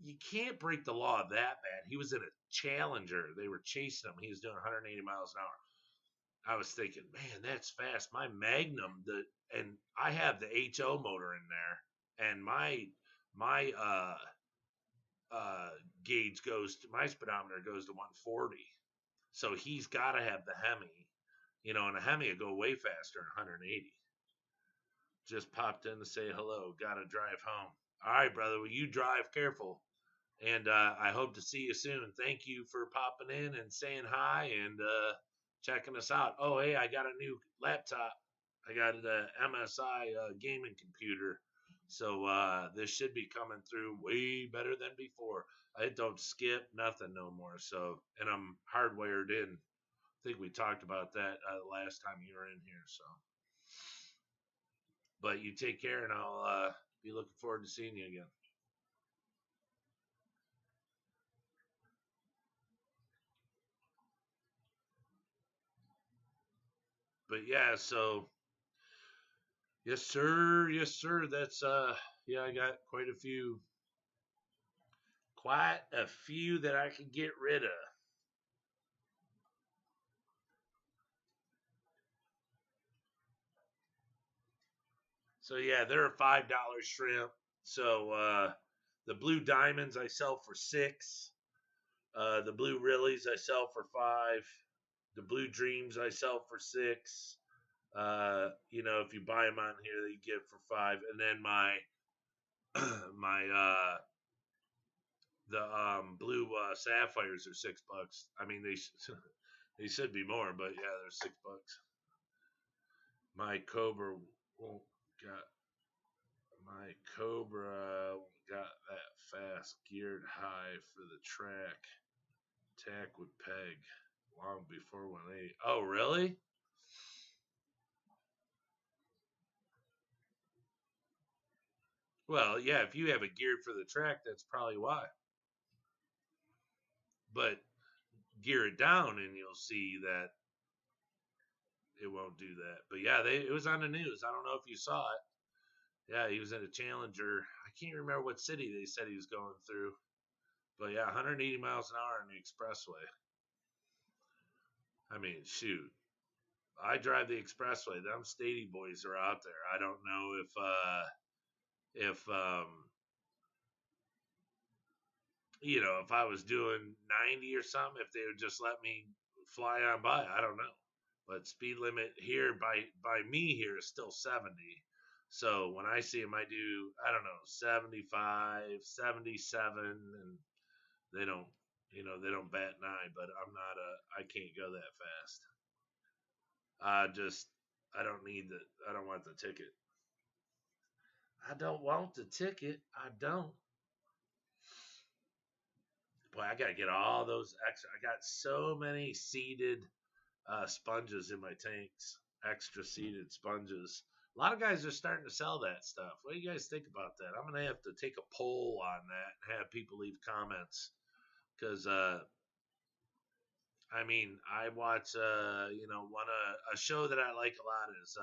Speaker 1: you can't break the law that bad. He was in a Challenger. They were chasing him. He was doing 180 miles an hour. I was thinking, man, that's fast. My Magnum, and I have the HO motor in there, and my gauge my speedometer goes to 140. So he's got to have the Hemi, and a Hemi will go way faster than 180. Just popped in to say hello. Got to drive home. All right, brother. Well, you drive careful. And I hope to see you soon. Thank you for popping in and saying hi and checking us out. Oh, hey, I got a new laptop. I got the MSI gaming computer. So this should be coming through way better than before. I don't skip nothing no more. So, and I'm hardwired in. I think we talked about that last time you were in here. So, but you take care, and I'll be looking forward to seeing you again. But yeah, so yes, sir. Yes, sir. That's yeah, I got quite a few that I could get rid of. So yeah, they're a $5 shrimp. So the blue diamonds I sell for 6. The blue Rillies I sell for 5. The blue dreams I sell for 6. If you buy them on here, you get it for 5. And then my the blue sapphires are $6. I mean they should be more, but yeah, they're $6. My Cobra won't got my Cobra got that fast geared high for the track. Tack with peg long before 180. Oh, really? Well, yeah, if you have it geared for the track, that's probably why. But gear it down and you'll see that it won't do that. But yeah, it was on the news. I don't know if you saw it. Yeah, he was in a Challenger. I can't remember what city they said he was going through. But yeah, 180 miles an hour on the expressway. I mean, shoot. I drive the expressway. Them Stady boys are out there. I don't know if if I was doing 90 or something, if they would just let me fly on by. I don't know. But speed limit here by me here is still 70. So when I see them, I do, I don't know, 75, 77, and they don't, they don't bat an eye, but I can't go that fast. I don't need I don't want the ticket. I don't want the ticket. I don't. Boy, I gotta get all those extra. I got so many seeded sponges in my tanks, extra seeded sponges. A lot of guys are starting to sell that stuff. What do you guys think about that? I'm gonna have to take a poll on that and have people leave comments because I mean I watch a show that I like a lot is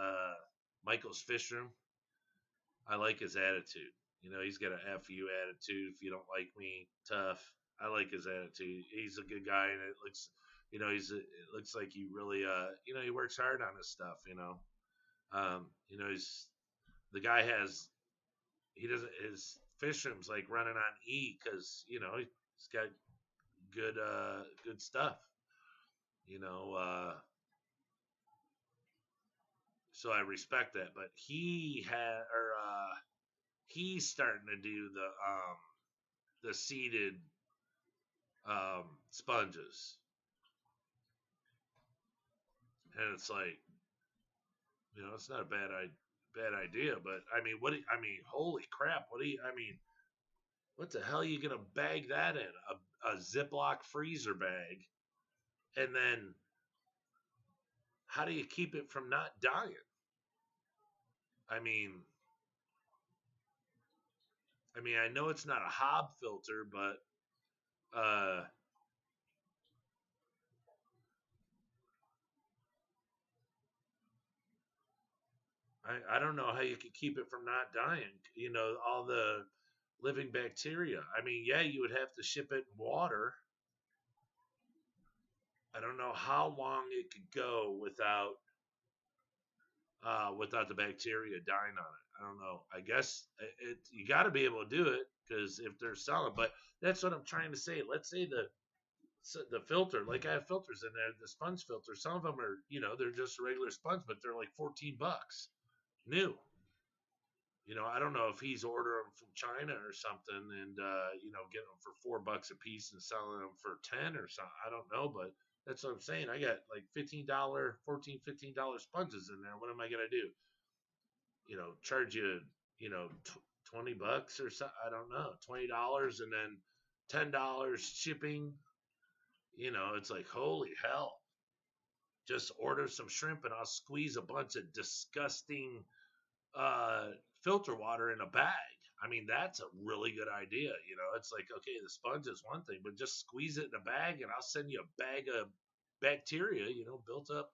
Speaker 1: Michael's Fish Room. I like his attitude. He's got an FU attitude. If you don't like me, tough. I like his attitude. He's a good guy, and it looks, it looks like he really, he works hard on his stuff. He's the guy has he doesn't his fish room's like running on E because he's got good stuff. You know, so I respect that. But he's starting to do the seeded sponges, and it's like it's not a bad idea. But I mean, holy crap! I mean, what the hell are you gonna bag that in a Ziploc freezer bag, and then how do you keep it from not dying? I mean, I know it's not a Hob filter, but uh, I don't know how you could keep it from not dying. All the living bacteria. I mean, yeah, you would have to ship it in water. I don't know how long it could go without the bacteria dying on it. I don't know. I guess you got to be able to do it because if they're selling, but that's what I'm trying to say. Let's say the filter, like I have filters in there, the sponge filter. Some of them are, they're just a regular sponge, but they're like $14 new. I don't know if he's ordering them from China or something, and getting them for $4 a piece and selling them for 10 or something. I don't know, but that's what I'm saying. I got like $15, 14, $15 sponges in there. What am I gonna do? Charge you, 20 bucks or something. I don't know, $20 and then $10 shipping. It's like holy hell. Just order some shrimp and I'll squeeze a bunch of disgusting uh, filter water in a bag. I mean, that's a really good idea. It's like, okay, the sponge is one thing, but just squeeze it in a bag and I'll send you a bag of bacteria, built up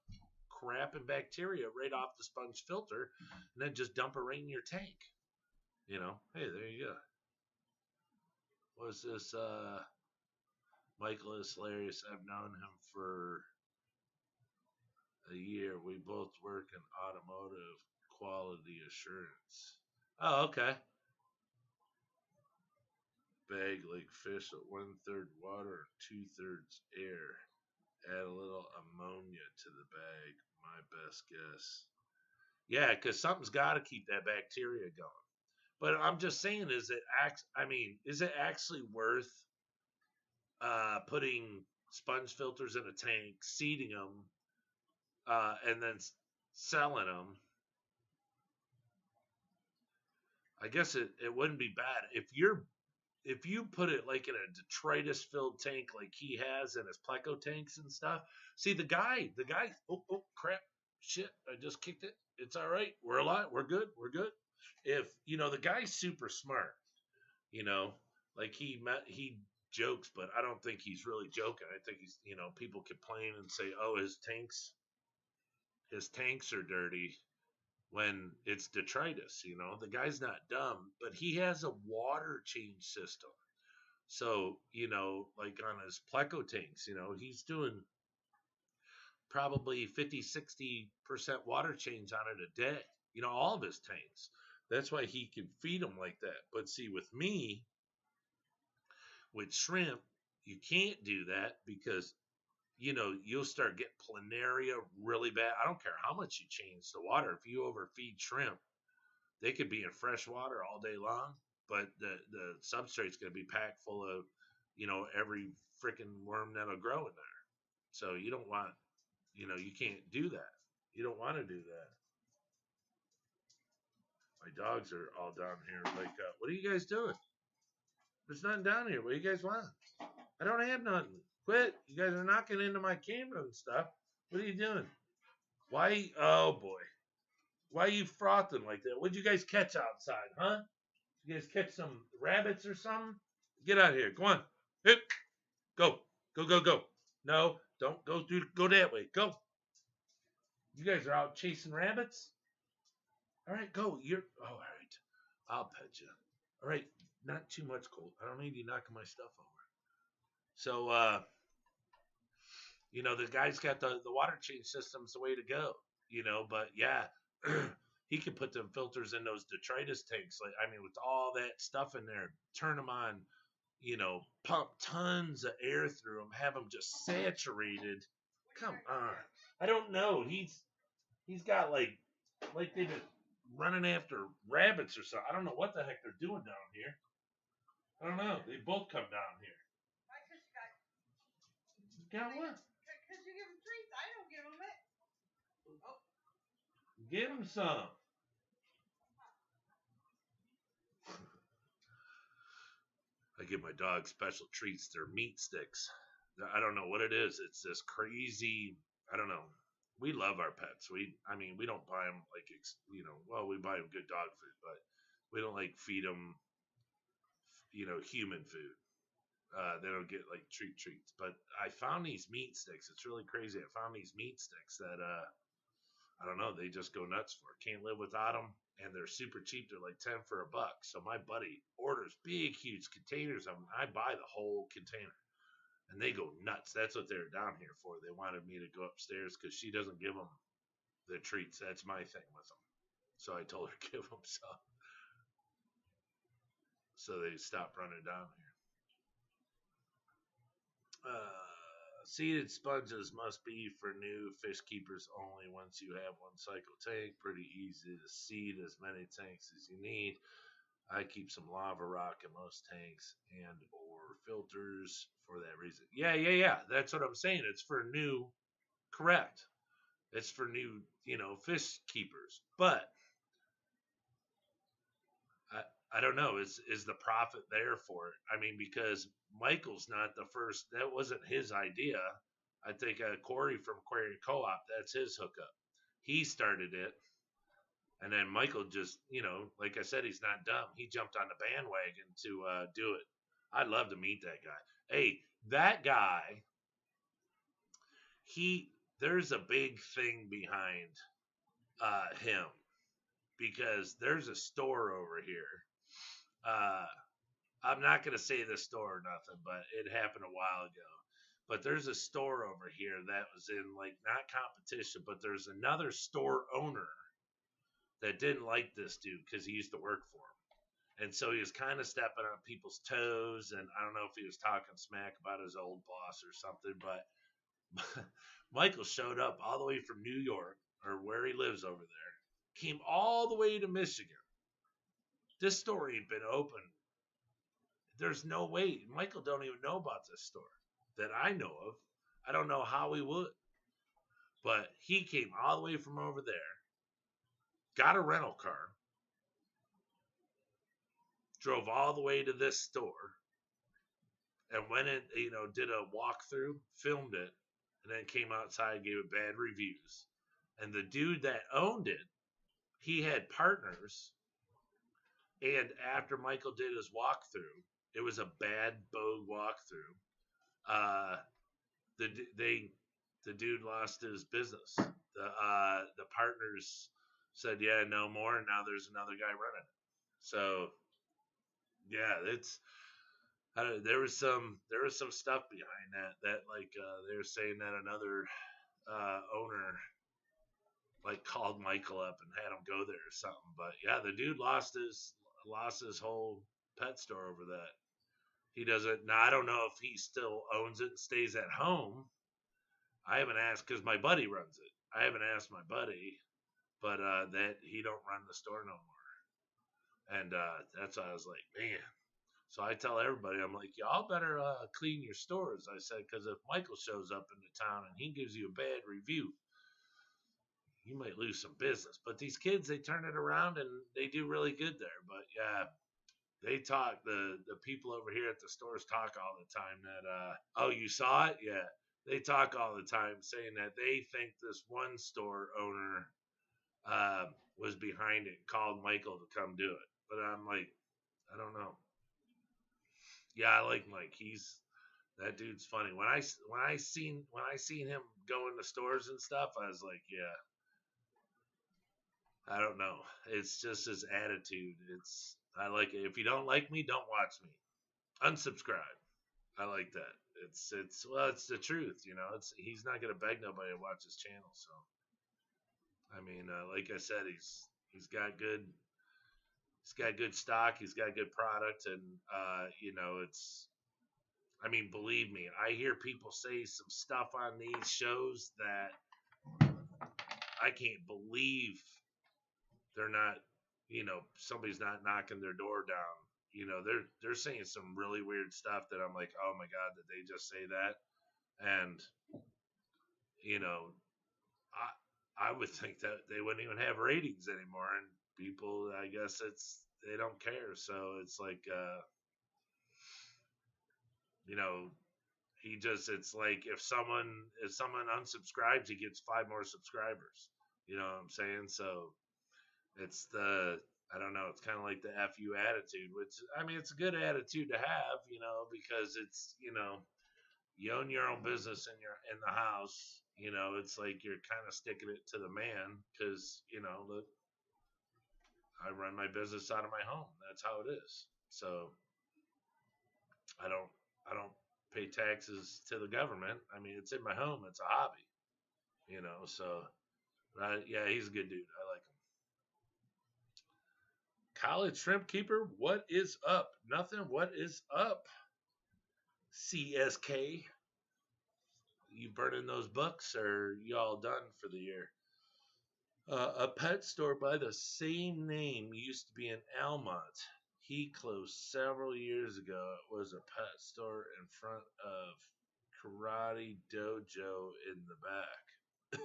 Speaker 1: crap and bacteria right off the sponge filter, and then just dump it right in your tank. You know, hey, there you go. What's this? Michael is hilarious. I've known him for a year. We both work in automotive quality assurance. Oh, okay. Bag like fish at 1/3 water, 2/3 air. Add a little ammonia to the bag. My best guess. Yeah, because something's got to keep that bacteria going. But I'm just saying, is it actually worth putting sponge filters in a tank, seeding them, and then selling them? I guess it wouldn't be bad if you put it like in a detritus filled tank like he has in his Pleco tanks and stuff. See the guy, oh crap, shit, I just kicked it. It's all right. We're alive. We're good. We're good. If the guy's super smart, like he jokes, but I don't think he's really joking. I think he's people complain and say, oh, his tanks are dirty when it's detritus. The guy's not dumb, but he has a water change system. So, like on his Pleco tanks, he's doing probably 50-60% water change on it a day, all of his tanks. That's why he can feed them like that. But see, with me, with shrimp, you can't do that because you'll start getting planaria really bad. I don't care how much you change the water. If you overfeed shrimp, they could be in fresh water all day long, but the substrate's going to be packed full of, every freaking worm that'll grow in there. So you don't want, you can't do that. You don't want to do that. My dogs are all down here. Like, what are you guys doing? There's nothing down here. What do you guys want? I don't have nothing. Quit. You guys are knocking into my camera and stuff. What are you doing? Why? Oh, boy. Why are you frothing like that? What'd you guys catch outside, huh? You guys catch some rabbits or something? Get out of here. Go on. Hip. Go. Go, go, go. No, don't go that way. Go. You guys are out chasing rabbits? All right, go. All right. I'll pet you. All right. Not too much, Colt. I don't need you knocking my stuff over. So, the guy's got the water change system's the way to go, but yeah, he can put them filters in those detritus tanks. Like, I mean, with all that stuff in there, turn them on, pump tons of air through them, have them just saturated. Come on. I don't know. He's got like they've been running after rabbits or something. I don't know what the heck they're doing down here. I don't know. They both come down here. Got what? Because you give them treats. I don't give them it. Oh. Give them some. I give my dog special treats. They're meat sticks. I don't know what it is. It's this crazy. I don't know. We love our pets. We don't buy them like, we buy them good dog food, but we don't like feed them, human food. They don't get like treats. But I found these meat sticks. It's really crazy. I found these meat sticks that I don't know. They just go nuts for it. Can't live without them, and they're super cheap. They're like 10 for $1. So my buddy orders big, huge containers of them. I buy the whole container, and they go nuts. That's what they're down here for. They wanted me to go upstairs because she doesn't give them the treats. That's my thing with them. So I told her to give them some. So they stopped running down here. Seeded sponges must be for new fish keepers only. Once you have one cycle tank, pretty easy to seed as many tanks as you need. I keep some lava rock in most tanks and or filters for that reason. Yeah. That's what I'm saying. It's for new, correct. It's for new, fish keepers. But I don't know. Is the profit there for it? I mean, because Michael's not the first. That wasn't his idea. I think Corey from Aquarium Co-op, that's his hookup. He started it. And then Michael just, like I said, he's not dumb. He jumped on the bandwagon to do it. I'd love to meet that guy. Hey, that guy, there's a big thing behind him because there's a store over here. I'm not going to say the store or nothing, but it happened a while ago. But there's a store over here that was in like not competition, but there's another store owner that didn't like this dude because he used to work for him. And so he was kind of stepping on people's toes. And I don't know if he was talking smack about his old boss or something, but Michael showed up all the way from New York or where he lives over there, came all the way to Michigan. This store ain't been open. There's no way. Michael don't even know about this store that I know of. I don't know how he would. But he came all the way from over there, got a rental car, drove all the way to this store, and went in, did a walkthrough, filmed it, and then came outside and gave it bad reviews. And the dude that owned it, he had partners. And after Michael did his walkthrough, it was a bad bogue walkthrough. The dude lost his business. The partners said, "Yeah, no more." And now there's another guy running it. So, yeah, it's there was some stuff behind that like they were saying that another owner like called Michael up and had him go there or something. But yeah, the dude lost his whole pet store over that. He doesn't. Now I don't know if he still owns it and stays at home. I haven't asked because my buddy runs it. I haven't asked my buddy, but that he don't run the store no more. And that's why I was like, man. So I tell everybody, I'm like, y'all better clean your stores. I said, because if Michael shows up into town and he gives you a bad review, you might lose some business. But these kids, they turn it around and they do really good there. But yeah, they talk, the people over here at the stores talk all the time that, oh, you saw it? Yeah. They talk all the time saying that they think this one store owner was behind it and called Michael to come do it. But I'm like, I don't know. Yeah, I like Mike. That dude's funny. When I seen him go in the stores and stuff, I was like, yeah, I don't know. It's just his attitude. I like it. If you don't like me, don't watch me. Unsubscribe. I like that. It's the truth, he's not gonna beg nobody to watch his channel. So, I mean, like I said, he's got good stock. He's got good product, and I mean, believe me, I hear people say some stuff on these shows that I can't believe they're not, somebody's not knocking their door down. They're saying some really weird stuff that I'm like, oh my God, did they just say that? And, I would think that they wouldn't even have ratings anymore. And people, I guess they don't care. So it's like, it's like if someone unsubscribes, he gets 5 more subscribers. You know what I'm saying? So it's I don't know. It's kind of like the FU attitude, which, I mean, it's a good attitude to have, because it's, you own your own business in the house. It's like you're kind of sticking it to the man because, look, I run my business out of my home. That's how it is. So I don't pay taxes to the government. I mean, it's in my home. It's a hobby, so yeah, he's a good dude. I like him. College Shrimp Keeper, what is up? Nothing. What is up? CSK. You burning those books, or you all done for the year? A pet store by the same name used to be in Almont. He closed several years ago. It was a pet store in front of Karate Dojo in the back.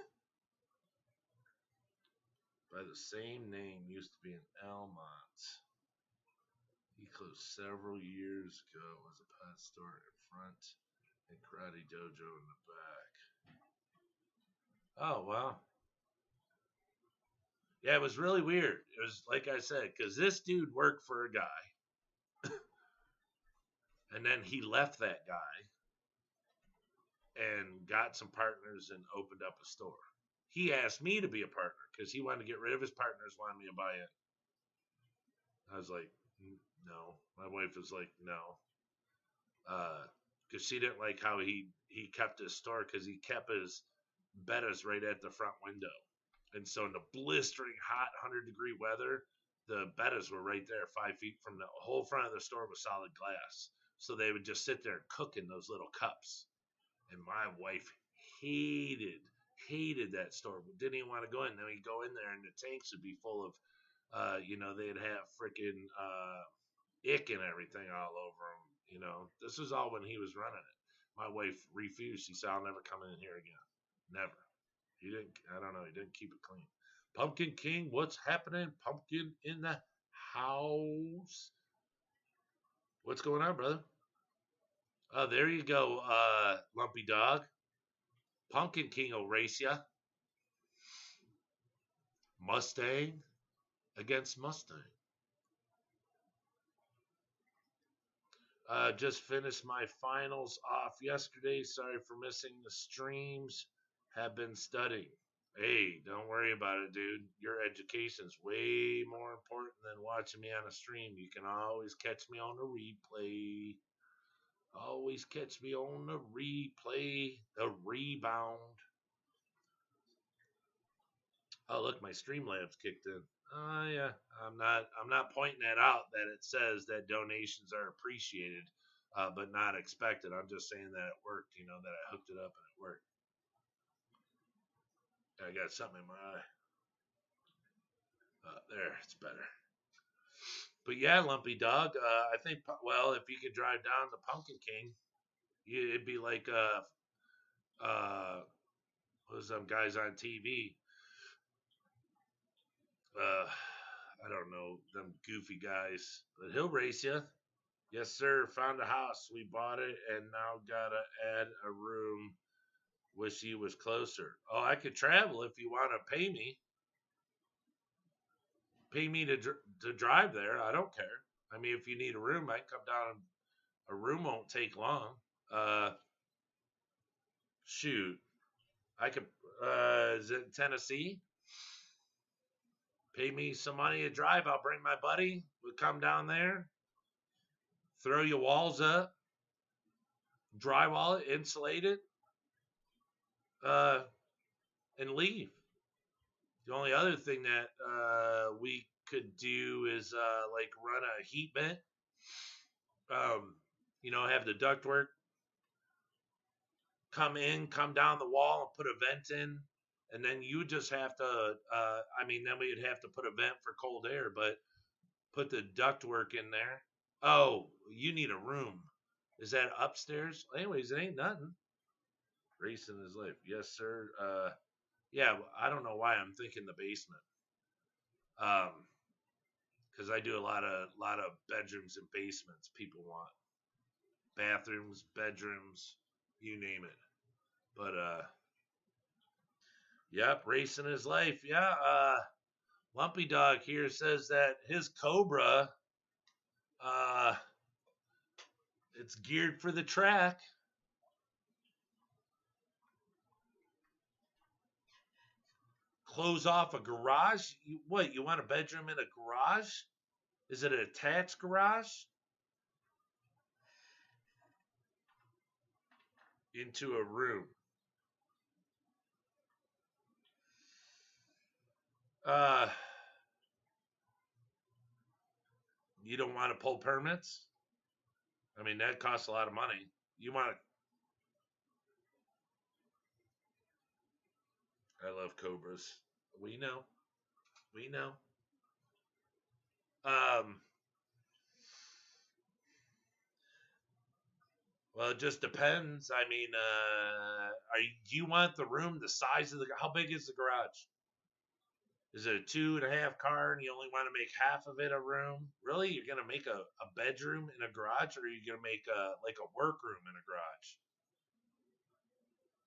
Speaker 1: By the same name used to be in Almont. He closed several years ago. It was a pet store in front and Karate Dojo in the back. Oh, wow. Yeah, it was really weird. It was, like I said, because this dude worked for a guy. And then he left that guy. and got some partners and opened up a store. He asked me to be a partner because he wanted to get rid of his partners, wanted me to buy in. I was like, no. My wife was like, no. Because she didn't like how he kept his store because he kept his bettas right at the front window. And so in the blistering hot 100-degree weather, the bettas were right there 5 feet from the whole front of the store was solid glass. So they would just sit there and cook in those little cups. And my wife hated that store. Didn't even want to go in. Then we'd go in there and the tanks would be full of, they'd have freaking ick and everything all over them. This was all when he was running it. My wife refused. She said, I'll never come in here again. Never. He didn't, I don't know. He didn't keep it clean. Pumpkin King, what's happening? Pumpkin in the house. What's going on, brother? Oh, there you go, Lumpy Dog. Pumpkin King will race ya. Mustang against Mustang. Just finished my finals off yesterday. Sorry for missing the streams. Have been studying. Hey, don't worry about it, dude. Your education's way more important than watching me on a stream. You can always catch me on the replay. Always catch me on the replay. The rebound. Oh, look, my Streamlabs kicked in. Oh, yeah. I'm not pointing that out that it says that donations are appreciated, but not expected. I'm just saying that it worked, that I hooked it up and it worked. I got something in my eye. There, it's better. But yeah, Lumpy Dog, I think, well, if you could drive down to Pumpkin King, it'd be like, what was them guys on TV? I don't know, them goofy guys, but he'll race you. Yes, sir. Found a house. We bought it and now gotta add a room. Wish he was closer. Oh, I could travel if you want to pay me. Pay me to drive there. I don't care. I mean, if you need a room, I can come down. A room won't take long. Shoot. I could, is it Tennessee? Pay me some money to drive. I'll bring my buddy. We'll come down there. Throw your walls up. Drywall it, insulate it. And leave. The only other thing that we could do is like run a heat vent. Have the ductwork come down the wall and put a vent in. And then you just have to, then we'd have to put a vent for cold air, but put the ductwork in there. Oh, you need a room. Is that upstairs? Anyways, it ain't nothing. Racing his life. Yes, sir. Yeah, I don't know why I'm thinking the basement. Because I do a lot of bedrooms and basements people want. Bathrooms, bedrooms, you name it. But yep, racing his life. Yeah, Lumpy Dog here says that his Cobra it's geared for the track. Close off a garage? What, you want a bedroom in a garage? Is it an attached garage? Into a room. You don't want to pull permits? I mean, that costs a lot of money. You want to... I love Cobras. We know. Well, it just depends. I mean, do you want the room the size of the... How big is the garage? Is it a 2.5 car and you only want to make half of it a room? Really? You're going to make a bedroom in a garage, or are you going to make a workroom in a garage?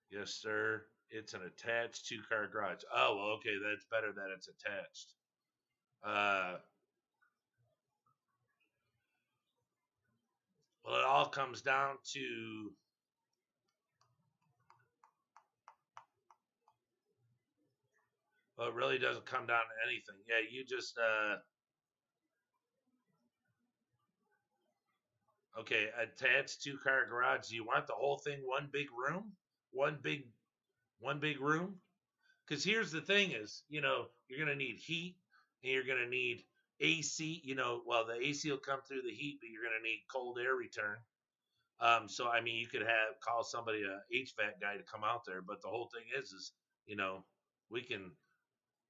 Speaker 1: Yes, sir. It's an attached 2-car garage. Oh, well, okay. That's better that it's attached. Well, it all comes down to Well, it really doesn't come down to anything. Yeah, you just okay, attached two-car garage. Do you want the whole thing one big room? One big one big room? Because here's the thing is, you're gonna need heat and you're gonna need AC. Well, the AC will come through the heat, but you're gonna need cold air return. So I mean, you could call somebody a HVAC guy to come out there, but the whole thing is, we can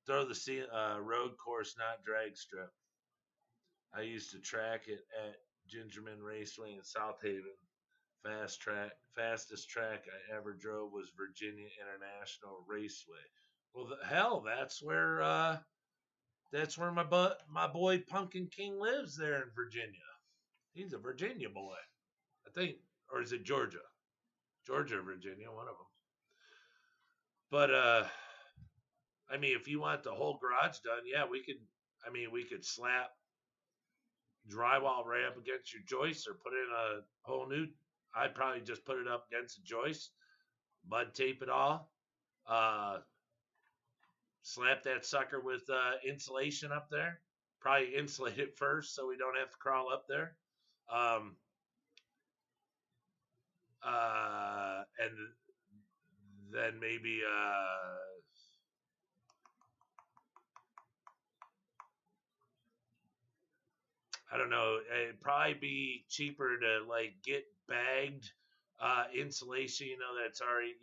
Speaker 1: throw the road course, not drag strip. I used to track it at Gingerman Raceway in South Haven. Fastest track I ever drove was Virginia International Raceway. Well, hell, that's where my boy Pumpkin King lives there in Virginia. He's a Virginia boy, I think, or is it Georgia? Georgia or Virginia, one of them. But I mean, if you want the whole garage done, yeah, we could. I mean, we could slap drywall right up against your joist, or put in a whole new. I'd probably just put it up against the joist, mud tape it all, slap that sucker with insulation up there. Probably insulate it first so we don't have to crawl up there. And then maybe I don't know. It'd probably be cheaper to like get bagged insulation. That's already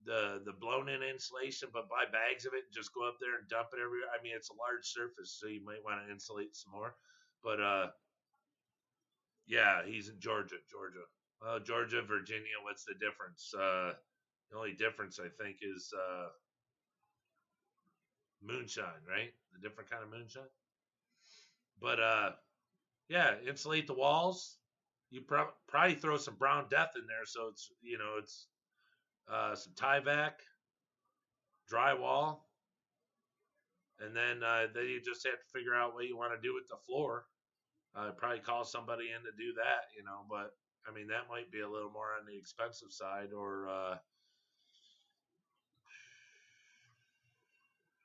Speaker 1: the blown in insulation, but buy bags of it and just go up there and dump it everywhere. I mean, it's a large surface, so you might want to insulate some more. But yeah, he's in Georgia. Well, Georgia, Virginia. What's the difference? The only difference I think is moonshine, right? The different kind of moonshine. But yeah, insulate the walls. You probably throw some brown death in there, so it's some Tyvek, drywall, and then you just have to figure out what you want to do with the floor. Probably call somebody in to do that, But I mean, that might be a little more on the expensive side, or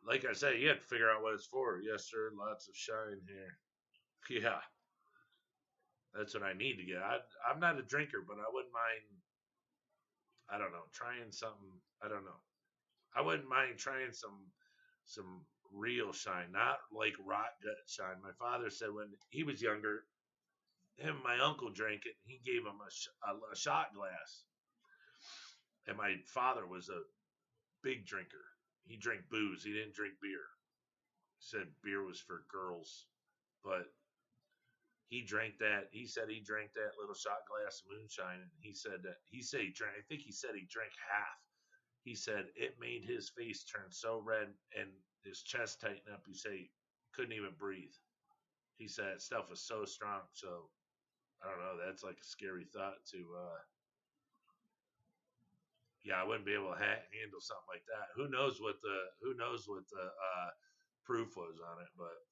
Speaker 1: like I said, you have to figure out what it's for. Yes, sir. Lots of shine here. Yeah, that's what I need to get. I'm not a drinker, but I wouldn't mind. I don't know, trying something. I don't know. I wouldn't mind trying some real shine, not like rot gut shine. My father said when he was younger, him and my uncle drank it, and he gave him a shot glass. And my father was a big drinker. He drank booze. He didn't drink beer. He said beer was for girls, but he drank that. He said he drank that little shot glass of moonshine, and he said he drank. I think he said he drank half. He said it made his face turn so red and his chest tighten up. He said he couldn't even breathe. He said stuff was so strong. So I don't know. That's like a scary thought to. Yeah, I wouldn't be able to handle something like that. Who knows what the proof was on it, but.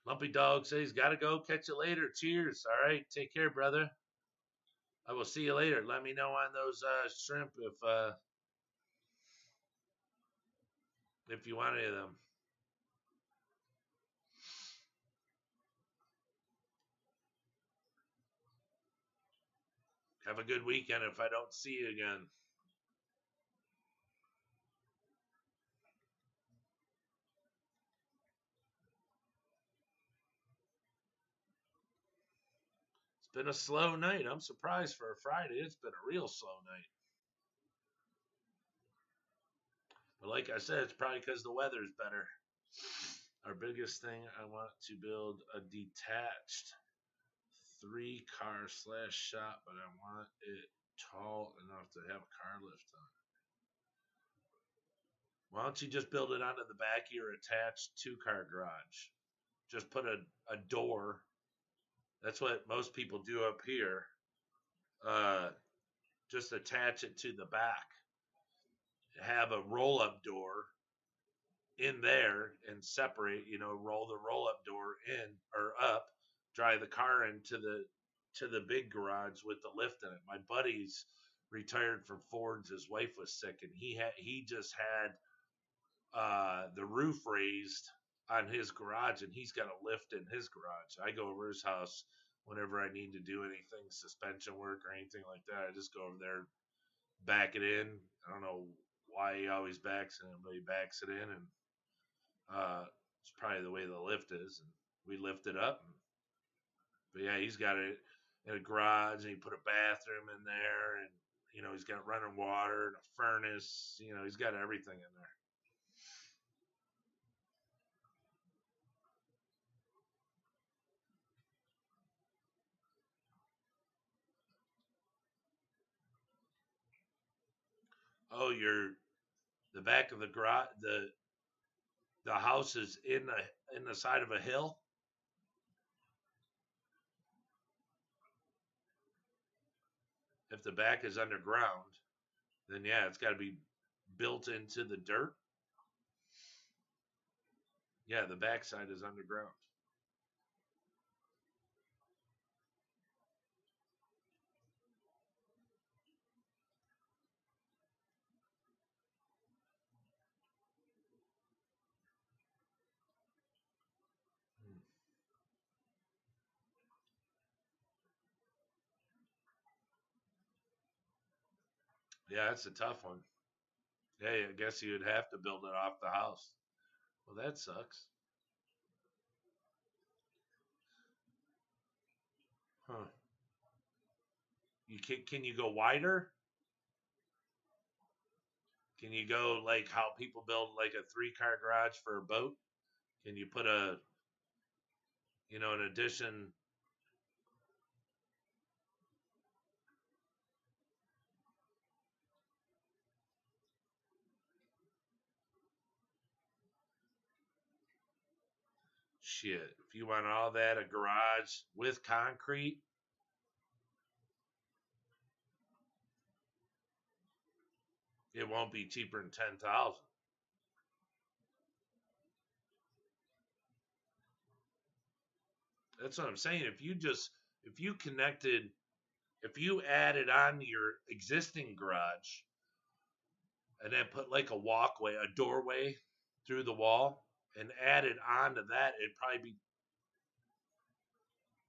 Speaker 1: Lumpy Dog says, gotta go. Catch you later. Cheers. All right. Take care, brother. I will see you later. Let me know on those shrimp if you want any of them. Have a good weekend if I don't see you again. It's been a slow night. I'm surprised for a Friday. It's been a real slow night. But like I said, it's probably because the weather's better. Our biggest thing, I want to build a detached 3-car / shop, but I want it tall enough to have a car lift on it. Why don't you just build it onto the back of your attached 2-car garage? Just put a door. That's what most people do up here. Just attach it to the back. Have a roll up door in there and separate, roll the roll up door in or up, drive the car into the big garage with the lift in it. My buddy's retired from Ford's. His wife was sick, and he just had the roof raised on his garage, and he's got a lift in his garage. I go over his house whenever I need to do anything, suspension work or anything like that. I just go over there, back it in. I don't know why he always backs it in, but he backs it in, and it's probably the way the lift is. And we lift it up. But yeah, he's got it in a garage, and he put a bathroom in there, and he's got running water and a furnace. He's got everything in there. Oh, the back of the garage, the house is in the side of a hill. If the back is underground, then yeah, it's got to be built into the dirt. Yeah, the backside is underground. Hmm. Yeah, that's a tough one. Yeah, I guess you'd have to build it off the house. Well, that sucks. Huh. Can you go wider? Can you go like how people build like a 3-car garage for a boat? Can you put an addition? Shit, if you want all that, a garage with concrete, it won't be cheaper than 10,000. That's what I'm saying. If you connected, if you added on to your existing garage and then put like a walkway, a doorway through the wall, and added on to that, it'd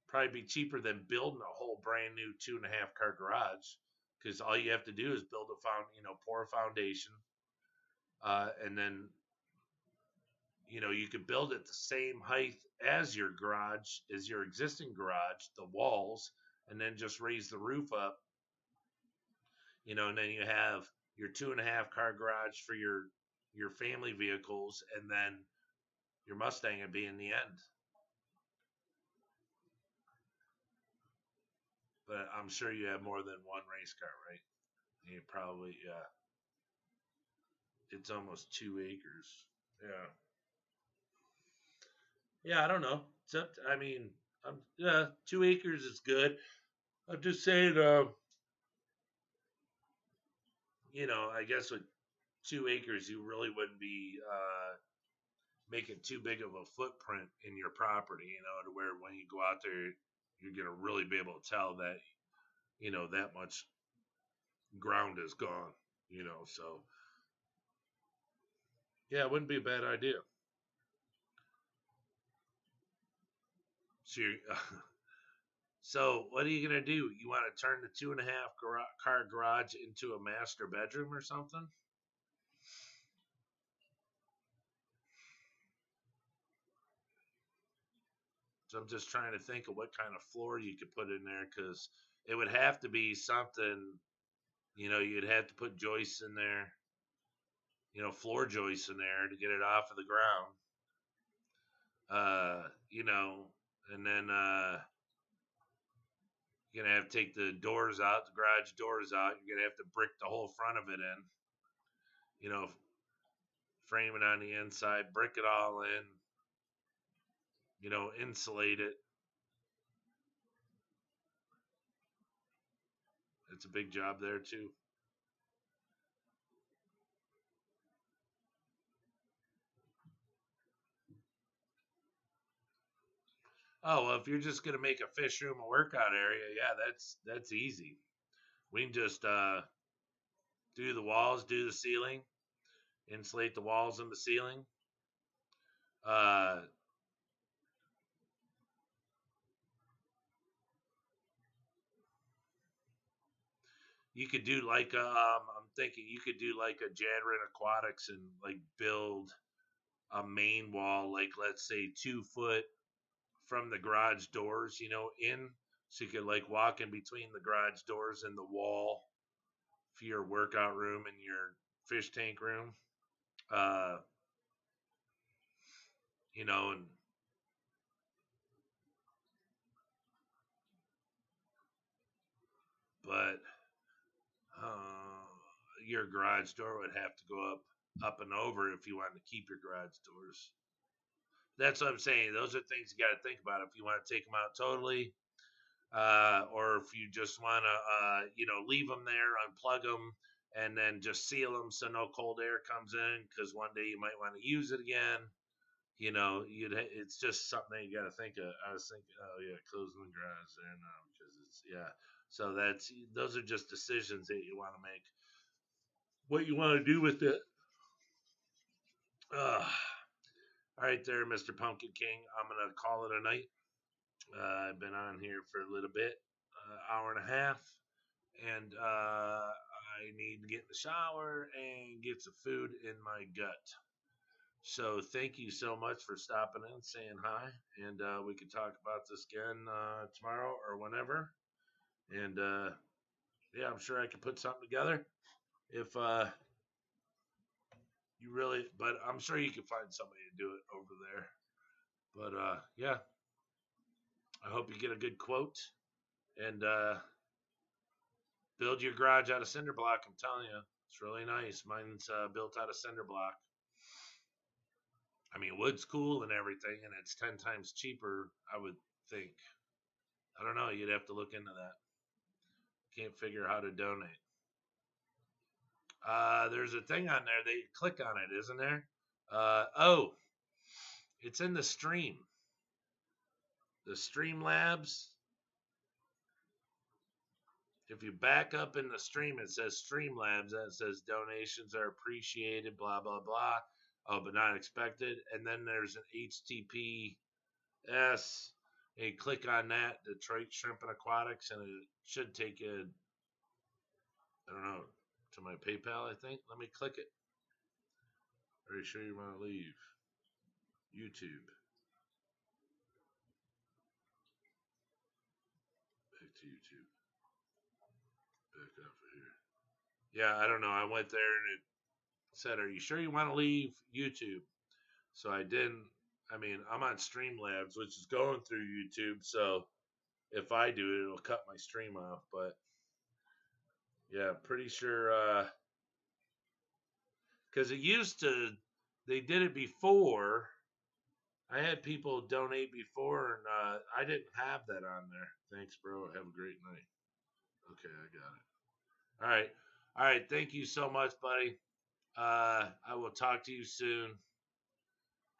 Speaker 1: probably be cheaper than building a whole brand new 2.5-car garage. Because all you have to do is build pour a foundation, and then you could build it the same height as your garage, as your existing garage, the walls, and then just raise the roof up, and then you have your 2.5-car garage for your family vehicles, and then your Mustang would be in the end. But I'm sure you have more than one race car, right? You probably, yeah. It's almost 2 acres. Yeah. Yeah, I don't know. Except, I mean, yeah, 2 acres is good. I'm just saying, I guess with 2 acres, you really wouldn't be making too big of a footprint in your property, to where when you go out there, you're gonna really be able to tell that, that much ground is gone. So yeah, it wouldn't be a bad idea. So, so what are you gonna do? You want to turn the 2.5-car garage into a master bedroom or something? So I'm just trying to think of what kind of floor you could put in there, because it would have to be something. You'd have to put joists in there, floor joists in there to get it off of the ground. Uh, you know, and then you're gonna have to take the doors out, the garage doors out. You're gonna have to brick the whole front of it in. You know, frame it on the inside, brick it all in. Insulate it. It's a big job there too. Oh well, if you're just gonna make a fish room a workout area, yeah, that's easy. We can just do the walls, do the ceiling, Insulate the walls and the ceiling. Uh, you could do like I'm thinking you could do like a Jadrin Aquatics and like build a main wall, like let's say 2 foot from the garage doors, in, so you could like walk in between the garage doors and the wall for your workout room and your fish tank room. Uh, and but your garage door would have to go up and over if you wanted to keep your garage doors. That's what I'm saying. Those are things you got to think about if you want to take them out totally, or if you just want to, leave them there, unplug them, and then just seal them so no cold air comes in. Because one day you might want to use it again. It's just something that you got to think of. I was thinking, oh yeah, closing the garage there now because it's yeah. So those are just decisions that you want to make. What you want to do with it? All right, there, Mr. Pumpkin King. I'm gonna call it a night. I've been on here for a little bit, hour and a half, and I need to get in the shower and get some food in my gut. So thank you so much for stopping in, saying hi, and we can talk about this again tomorrow or whenever. And yeah, I'm sure I can put something together if you really. But I'm sure you can find somebody to do it over there. But yeah, I hope you get a good quote and build your garage out of cinder block. I'm telling you, it's really nice. Mine's built out of cinder block. I mean, wood's cool and everything, and it's 10 times cheaper, I would think. I don't know. You'd have to look into that. Can't figure how to donate. There's a thing on there. They click on it, isn't there? Oh, it's in the stream. The Streamlabs. If you back up in the stream, it says Streamlabs. That says donations are appreciated, blah, blah, blah. Oh, but not expected. And then there's an HTTPS. And you click on that, Detroit Shrimp and Aquatics, and it should take you, I don't know, to my PayPal, I think. Let me click it. Are you sure you want to leave? YouTube. Back to YouTube. Back up here. Yeah, I don't know. I went there and it said, "Are you sure you want to leave YouTube?" So I didn't. I mean, I'm on Streamlabs, which is going through YouTube. So if I do it, it'll cut my stream off. But yeah, pretty sure. Because it used to, they did it before. I had people donate before, and I didn't have that on there. Thanks, bro. Have a great night. Okay, I got it. All right. All right. Thank you so much, buddy. I will talk to you soon.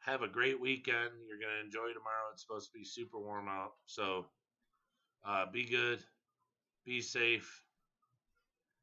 Speaker 1: Have a great weekend. You're going to enjoy tomorrow. It's supposed to be super warm out. So be good. Be safe.